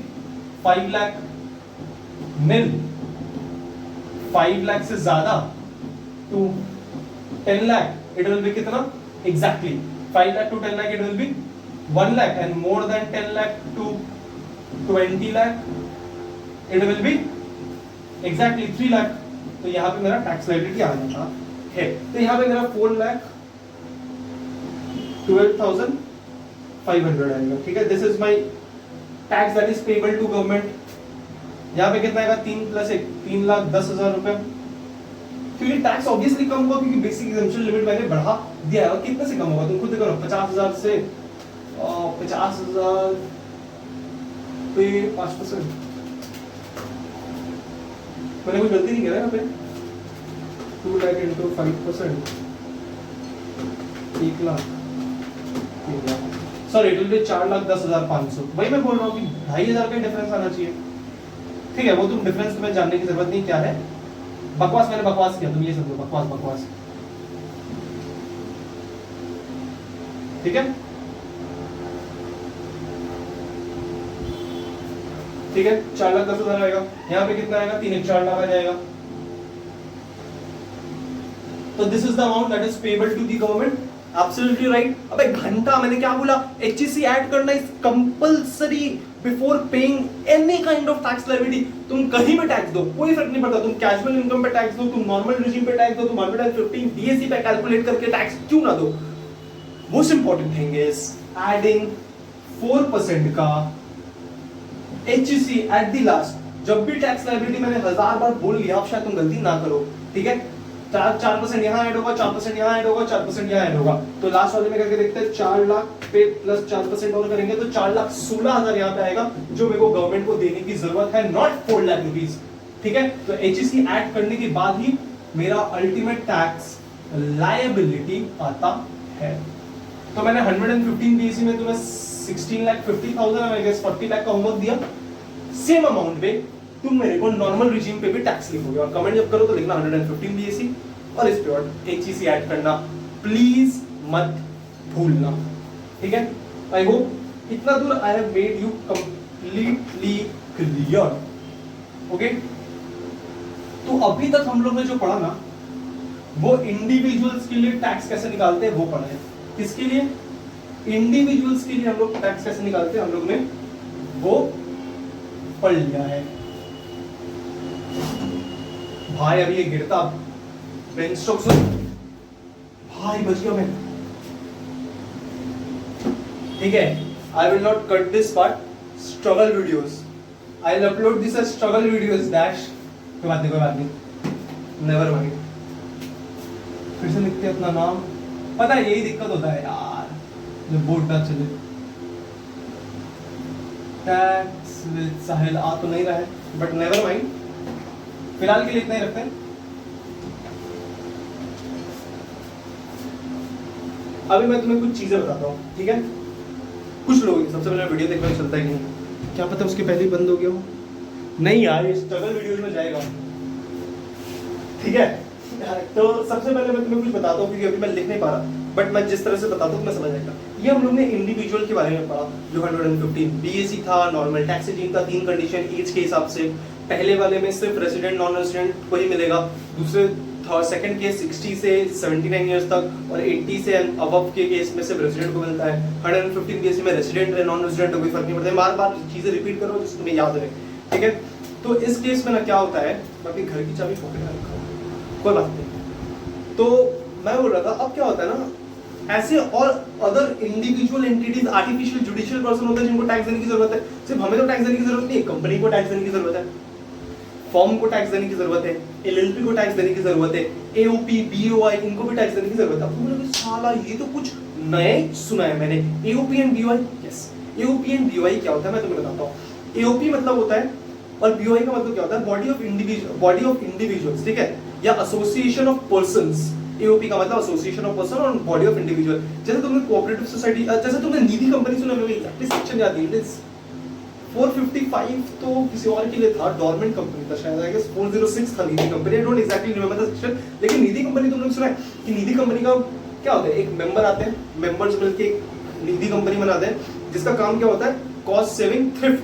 5 lakh nil, 5 lakh से ज्यादा to 10 lakh, it will be कितना exactly 5 lakh to 10 lakh, it will be 1 lakh, and more than 10 lakh to 20 lakh, it will be exactly 3 lakh। तो यहाँ पे मेरा टैक्स लायबिलिटी आ जाता है, तो यहाँ पे मेरा 4,12,500 आएगा, ठीक है। This is my tax that is payable to government. यहाँ पे कितना आएगा 3 + 1 3,10,000 रुपए, क्योंकि टैक्स ऑब्वियसली कम होगा क्योंकि बेसिक एग्जम्पशन लिमिट मैंने बढ़ा दिया है। और कितने से कम होगा तुम खुद करो, 50,000 से 50,000 पे 5%, मैंने कोई गलती नहीं किया यहाँ पे, 2 lakh into 5%, 1 lakh, sorry it will B 4,10,500। वही मैं बोल रहा हूँ कि 2,500 का डिफरेंस आना चाहिए, ठीक है, वो तुम डिफरेंस तुम्हें जानने की जरूरत नहीं क्या है। बकवास मैंने बकवास किया, तुम ये समझो बकवास बकवास, ठीक है ठीक है। 4,10,000 आएगा, यहाँ पे कितना आएगा, 3,4,00,000 आ जाएगा। तो this is the amount that is payable to the government. Absolutely right. अबे घंटा, मैंने क्या बोला, एचईसी ऐड करना is compulsory before paying any kind of tax liability. तुम कहीं पे टैक्स दो, कोई फर्क नहीं पड़ता, तुम कैजुअल इनकम पे टैक्स दो, तुम नॉर्मल रिजीम पे टैक्स दो, तुम 115 डीएसी पे कैलकुलेट करके टैक्स क्यों ना दो। Most important thing is adding 4% का एचईसी एट द लास्ट। जब भी टैक्स लायबिलिटी मैंने 1000 बार बोल लिया, अब शायद तुम गलती ना करो, ठीक है। 4% यहाँ ऐड होगा, 4% यहाँ ऐड होगा, 4% यहाँ ऐड होगा, तो लास्ट वाले में करके देखते हैं। 4 लाख पे प्लस 4% और करेंगे तो 4,16,000 यहाँ पे आएगा, जो मेरे को गवर्नमेंट को देने की जरूरत है, नॉट 4 लाख रुपीज, ठीक है। तो एचईसी ऐड करने के बाद ही मेरा अल्टीमेट टैक्स लायबिलिटी आता है। तो मैंने 115 बीसी में तुम्हें 16,50,000 आई गेस 40 लाख का होमवर्क दिया। सेम अमाउंट पे तुम मेरे को नॉर्मल रिजीम पे भी टैक्स लिखोगे, और कमेंट जब करो तो लिखना 115 बीएससी, और इस पे और एचईसी ऐड करना प्लीज मत भूलना, ठीक है। आई होप इतना दूर I have made you completely clear, okay. तो अभी तक हम लोग ने जो पढ़ा ना, वो इंडिविजुअल्स के लिए टैक्स कैसे निकालते हैं वो पढ़ा है। किसके लिए? इंडिविजुअल्स के लिए हम लोग टैक्स कैसे निकालते हैं हम लोग ने वो पढ़ लिया है। भाई अभी ये गिरता ब्रेन स्ट्रोक से भाई बच गया मैं, ठीक है। I will not cut this part, struggle videos I will upload this as struggle videos dash. कोई बात नहीं, नेवर माइंड। फिर से लिखते अपना नाम, पता है यही दिक्कत होता है यार जब बोर्ड ना चले। टैक्स विद साहिल आ तो नहीं रहा है, बट नेवर माइंड, फिलहाल के लिए इतना ही रखते हैं। अभी मैं तुम्हें कुछ चीजें बताता हूँ, ठीक है। कुछ लोग सबसे पहले वीडियो देखना चलता है कि नहीं, क्या पता उसके पहले ही बंद हो गया हो। नहीं यार, ये स्ट्रगल वीडियोस में जाएगा, ठीक है। तो सबसे पहले मैं तुम्हें कुछ बताता हूँ, क्योंकि अभी मैं लिख नहीं पा रहा, बट मैं जिस तरह से बताता हूँ मैं समझ आएगा। ये हम लोग ने इंडिविजुअल के बारे में पढ़ा, जो 115 बीएससी था, नॉर्मल टैक्स रेजिम था, 3 कंडीशन एज के हिसाब से। पहले वाले में सिर्फ रेजिडेंट नॉन रेजिडेंट को ही मिलेगा, दूसरे सेकंड केस 60 से 79 इयर्स तक, और 80 से अबव के केस में सिर्फ रेजिडेंट को मिलता है। 115 बीएससी में रेजिडेंट है नॉन रेजिडेंट कोई फर्क नहीं पड़ता है। बार बार चीजें रिपीट करो जिससे तुम्हें याद रहे, ठीक है। तो इस केस में ना क्या होता है, मैं अपनी घर की चाबी पॉकेट में रखा हूं, कोई बात नहीं। तो मैं बोल रहा था, अब क्या होता है ना, ऐसे और other individual entities, artificial judicial person होते हैं जिनको टैक्स देने की जरूरत है। सिर्फ हमें तो टैक्स देने की जरूरत नहीं है, कंपनी को टैक्स देने की जरूरत है, फॉर्म को टैक्स देने की जरूरत है, एलएलपी को टैक्स देने की जरूरत है, एओपी बीओआई इनको भी टैक्स देने की जरूरत है। अब तुम बोलोगे साला ये तो कुछ नया सुना है मैंने, AOP and BOI. Yes, AOP and BOI क्या होता है मैं तुम्हें बताता हूँ। एओपी मतलब होता है, और बीओआई का मतलब क्या होता है, बॉडी ऑफ इंडिविजुअल्स, ठीक है, या एसोसिएशन ऑफ पर्संस। एओपी का मतलब एसोसिएशन ऑफ पर्सन और बॉडी ऑफ इंडिविजुअल। जैसे तुमने कोऑपरेटिव सोसाइटी, जैसे तुमने निधि कंपनी सुना होगा, एग्जैक्टली सेक्शन याद है, 455 तो किसी और के लिए था, डोरमेंट कंपनी था शायद, आई गेस 406 था Nidhi company, I don't exactly remember the section. लेकिन निधि कंपनी तुमने सुना है कि निधि कंपनी का क्या होता है, एक मेंबर आते हैं, मेंबर्स मिलके एक निधि कंपनी बनाते हैं, जिसका काम क्या होता है, cost saving, thrift,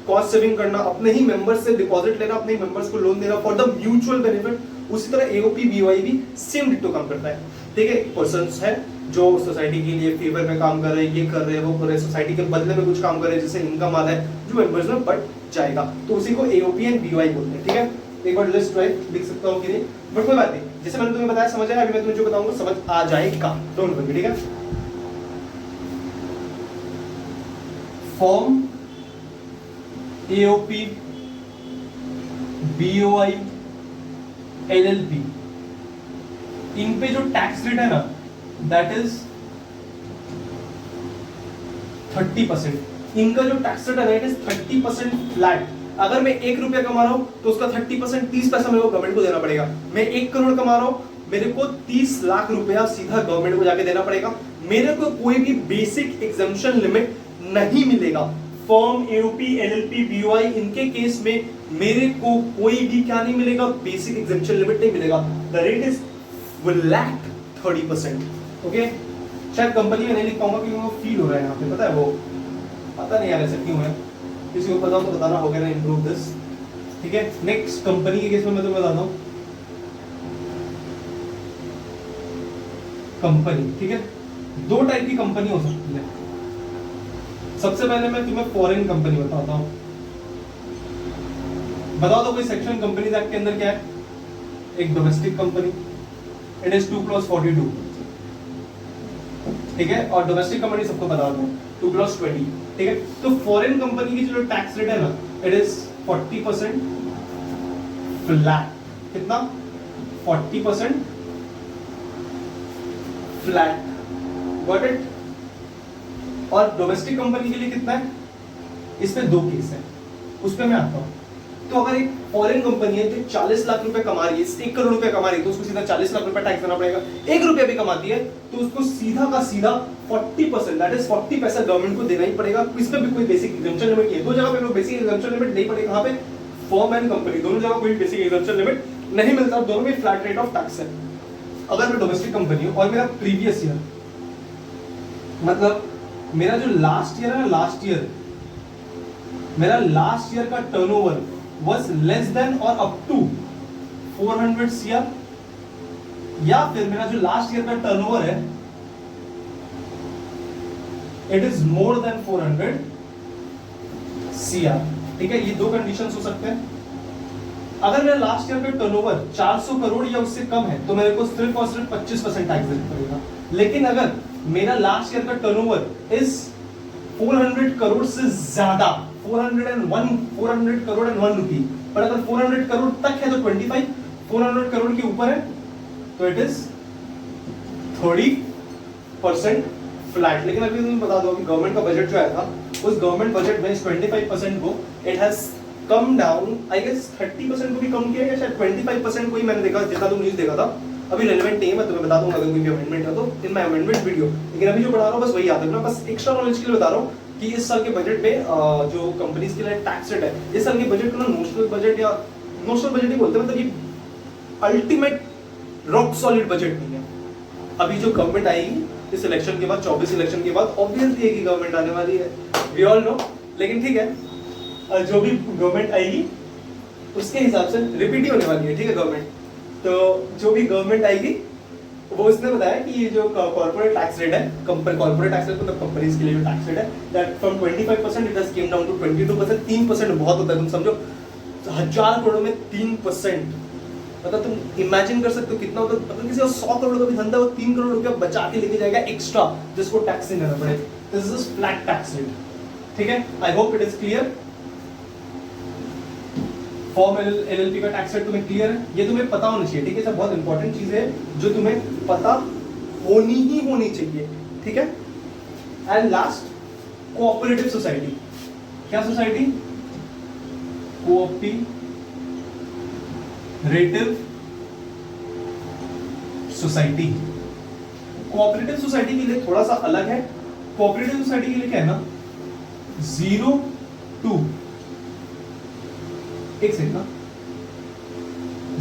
cost saving करना, अपने ही मेंबर्स से डिपॉजिट लेना, अपने ही मेंबर्स को लोन देना फॉर द म्यूचुअल बेनिफिट। उसी तरह एओपी बीओआई भी सेम डिट्टो काम करता है, ठीक है। पर्संस है जो सोसाइटी के लिए फेवर में काम कर रहे हैं, ये कर रहे हैं, वो कर रहे हैं, सोसाइटी के बदले में कुछ काम कर रहे हैं, जिससे इनकम आता है जो मेंबर्स में बढ़ जाएगा, तो उसी को एओपी एंड बीओआई बोलते हैं, ठीक है। एक बार लिस्ट राइट लिख सकता हूँ कि नहीं, बट कोई बात नहीं, जैसे मैंने तुम्हें बताया समझ आया, अभी मैं तुम्हें जो बताऊंगा समझ आ जाएगा, डोंट वरी, ठीक है। फॉर्म, एओपी, बीओआई, एलएलपी, इन पे जो टैक्स रेट है ना, दैट इज 30%। इनका जो टैक्स रेट है ना, इट इज 30% फ्लैट। अगर मैं 1 रुपया कमा रहा हूं तो उसका 30% 30 पैसा मेरे को गवर्नमेंट को देना पड़ेगा। मैं 1 करोड़ कमा रहा हूं, मेरे को 30 लाख रुपया सीधा गवर्नमेंट को जाके देना पड़ेगा। मेरे को कोई भी बेसिक एग्जम्पशन लिमिट नहीं मिलेगा। फर्म, एओपी, एलएलपी, बीओआई, इनके केस में मेरे को कोई भी क्या नहीं मिलेगा, बेसिक एग्जेम्पशन लिमिट नहीं मिलेगा। The rate is flat 30%। Okay, शायद कंपनी में नहीं लिख पाऊंगा क्योंकि वो फील हो रहा है यहाँ पे, पता है वो, पता नहीं यार ऐसा क्यों है, किसी को पता हो तो बताना, हो गया ना इम्प्रूव दिस। ठीक है, नेक्स्ट कंपनी के केस में मैं तुम्हें बताता हूँ कंपनी। ठीक है, दो टाइप की कंपनी हो सकती है। सबसे पहले मैं तुम्हें फॉरेन कंपनी बताता हूँ। बता दो कोई सेक्शन कंपनीज एक्ट के अंदर क्या है। एक डोमेस्टिक कंपनी, इट इज 2 + 42। ठीक है, और डोमेस्टिक कंपनी सबको बता दो 2 + 20। ठीक है, तो फॉरेन कंपनी की जो टैक्स रेट है ना, इट इज 40% फ्लैट। कितना? 40% फ्लैट। Got it? और डोमेस्टिक कंपनी के लिए कितना है? इसमें दो केस है, उस पर मैं आता हूं। तो अगर एक फॉरेन कंपनी है जो 40 लाख रुपए कमा रही है, 1 करोड़ रुपए कमा रही है, तो उसको सीधा 40 लाख रुपए टैक्स देना पड़ेगा। 1 रुपया भी कमाती है तो उसको सीधा का सीधा 40%, दैट इज 40 पैसा गवर्नमेंट को देना ही पड़ेगा। इसमें भी कोई बेसिक एग्जम्पशन लिमिट नहीं है। दो जगह पे कोई बेसिक एग्जम्पशन लिमिट नहीं पड़ेगा। कहां पे? फर्म एंड कंपनी, दोनों जगह कोई बेसिक एग्जम्पशन लिमिट नहीं मिलता, दोनों में फ्लैट रेट ऑफ टैक्स है। अगर मैं डोमेस्टिक कंपनी हूं और मेरा प्रीवियस ईयर, मतलब मेरा जो लास्ट ईयर है ना, मेरा लास्ट ईयर का turnover was less than or up to 400 CR, या फिर मेरा जो लास्ट ईयर का टर्नओवर है it is more then 400 CR। ठीक है, ये दो कंडीशंस हो सकते हैं। अगर मेरा लास्ट ईयर का टर्नओवर 400 करोड़ या उससे कम है तो मेरे को सिर्फ और सिर्फ 25% टैक्स देना पड़ेगा। लेकिन अगर मेरा लास्ट ईयर का टर्नओवर इज 400 करोड़ से ज्यादा, 400 करोड़ एंड 1 रुपी, पर अगर 400 करोड़ तक है तो 25, 400 करोड़ के ऊपर है तो इट इज 30% फ्लैट। लेकिन अभी तुम्हें बता दो कि गवर्नमेंट का बजट जो आया था, उस गवर्नमेंट बजट में इस 25% को it has come down, I guess 30% को भी कम किया गया, शायद 25% को ही मैंने देखा, जितना तुम न्यूज देखा था। अभी रेलेवेंट नहीं है, मैं तुम्हें बता दूंगा अगर कोई भी अमेंडमेंट है तो इन माय अमेंडमेंट वीडियो। लेकिन अभी जो बता रहा हूँ बस वही याद रखना, बस एक्स्ट्रा नॉलेज के लिए बता रहा हूँ कि इस साल के बजट में जो कंपनीज के लिए टैक्स रेट है, इस साल के बजट को ना नोशनल बजट या नोशनल बजट ही बोलते हैं, मतलब ये अल्टीमेट रॉक सॉलिड बजट नहीं है। अभी जो गवर्नमेंट आएगी इस इलेक्शन के बाद, 24 इलेक्शन के बाद ऑब्वियसली एक ही गवर्नमेंट आने वाली है, वी ऑल नो। लेकिन ठीक है, जो भी गवर्नमेंट आएगी उसके हिसाब से रिपीट ही होने वाली है। ठीक है, गवर्नमेंट तो जो भी गवर्नमेंट आएगी वो उसने बताया कि ये जो कॉर्पोरेट टैक्स रेट है, कॉर्पोरेट टैक्स रेट मतलब कंपनीज के लिए जो टैक्स रेट है, that from 25% it has came down to 22%। 3% बहुत होता है, तुम समझो 1000 करोड़ में 3%, मतलब तुम इमेजिन कर सकते हो कितना होता है। मतलब किसी का 100 करोड़ का भी धंधा है, वो 3 करोड़ रुपया बचा के लेके जाएगा एक्स्ट्रा, जिसको टैक्स नहीं देना पड़े। This is flat tax rate. ठीक है, I hope it is clear. Form LLP का टैक्स रेट तुम्हें क्लियर है, ये तुम्हें पता होना चाहिए। ठीक है, सब बहुत इंपॉर्टेंट चीज है जो तुम्हें पता होनी चाहिए। ठीक है, एंड लास्ट कोऑपरेटिव सोसाइटी। क्या society? Cooperative society. Cooperative society के लिए थोड़ा सा अलग है। कोऑपरेटिव सोसाइटी के लिए क्या है ना, 0 to, एक सेकंड ना,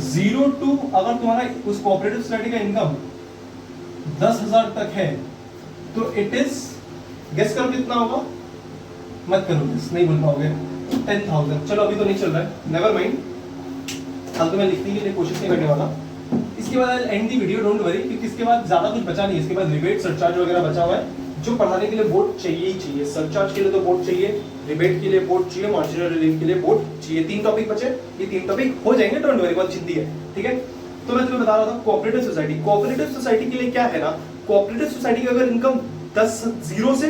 0 to अगर तुम्हारा उस कोऑपरेटिव सोसाइटी का इनकम 10,000 तक है तो इट इज, गेस करो कितना होगा, मत करो गेस, नहीं बोल पाओगे, 10,000। चलो अभी तो नहीं चल रहा है, नेवर माइंड, अब तो मैं लिखने के लिए कोशिश नहीं करने वाला। इसके बाद and the video, don't worry, क्योंकि इसके बाद ज्यादा कुछ बचा नहीं है। इसके बाद रिबेट सरचार्ज वगैरह बचा हुआ है जो पढ़ाने के लिए बोर्ड चाहिए ही चाहिए। सरचार्ज के लिए तो बोर्ड चाहिए, रिबेट के लिए बोर्ड चाहिए, मार्जिनल रिलीफ के लिए बोर्ड चाहिए। 3 टॉपिक बचे, ये 3 टॉपिक हो जाएंगे, डोंट वरी, बहुत चिंती है। ठीक है, तो मैं तुम्हें बता रहा था कोऑपरेटिव सोसाइटी। कोऑपरेटिव सोसाइटी के लिए क्या है ना, कोऑपरेटिव सोसाइटी का अगर इनकम 0 से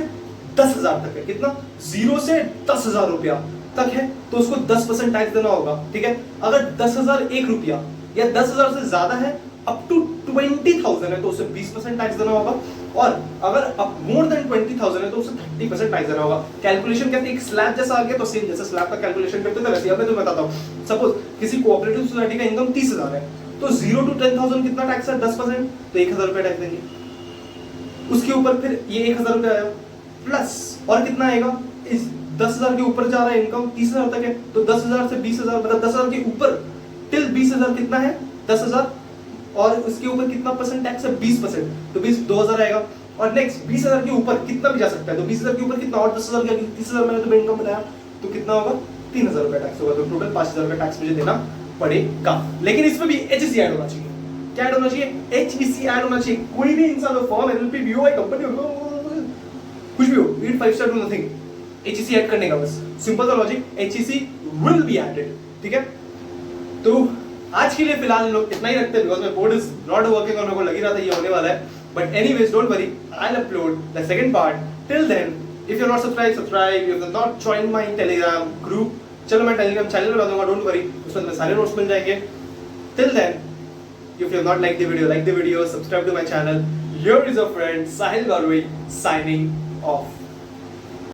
10,000 तक है, कितना? 0 से 10,000 रुपया तक है तो उसको 10% टैक्स देना होगा। ठीक है, अगर 10,000 1 रुपया या 10,000 से ज्यादा है, अप टू 20,000 है तो उसे 20% टैक्स देना होगा, और अगर अप मोर देन 20,000 है तो उसे 30% टैक्स देना होगा। कैलकुलेशन कहते हैं एक स्लैब जैसा आ गया, तो सेम जैसे स्लैब का कैलकुलेशन करते थे वैसे अब मैं तुम्हें बताता हूं। सपोज किसी कोऑपरेटिव सोसाइटी का इनकम 30,000 है तो 0 to 10,000 कितना टैक्स है? 10%, तो 1,000 रुपया टैक्स देंगे। उसके ऊपर फिर ये 1,000 रुपया आया प्लस और कितना आएगा, इस 10,000 के ऊपर जा रहा है इनकम, 30,000 तक है, तो 10,000 से 20,000 मतलब 10,000 के ऊपर टिल 20,000 कितना है 10,000, और उसके ऊपर कितना परसेंट टैक्स है 20%, तो 2,000 आएगा। और नेक्स्ट 20,000 के ऊपर कितना भी जा सकता है, तो 20,000 के ऊपर कितना, और 10,000 का 30,000 मैंने तुम्हें इनकम बताया, तो कितना होगा 3,000 रुपया टैक्स होगा, तो टोटल 5,000 रुपया टैक्स मुझे देना पड़ेगा। लेकिन इसमें भी HEC ऐड होना चाहिए। क्या ऐड होना चाहिए? HEC ऐड होना चाहिए। कोई भी इंसान हो, फॉर्म, LLP, BOI, कंपनी हो, कुछ भी हो, eat 5 star do nothing, HEC add करने का बस, सिंपल सा logic, HEC will be added, ठीक है। तो आज के लिए फिलहाल लोग इतना ही रखते हैं, because my board is not working, और मेरे को लग ही रहा था ये होने वाला है, but anyways don't worry, I will upload the second part. Till then if you are not subscribe, you have not join my Telegram group, चलो मैं टेलीग्राम चैनल बना दूंगा, डोंट वरी, उसमें तुम्हें सारे नोट्स मिल जाएंगे। Till then if you have not liked the video, subscribe to my channel. Here is your friend Sahil Garve signing off.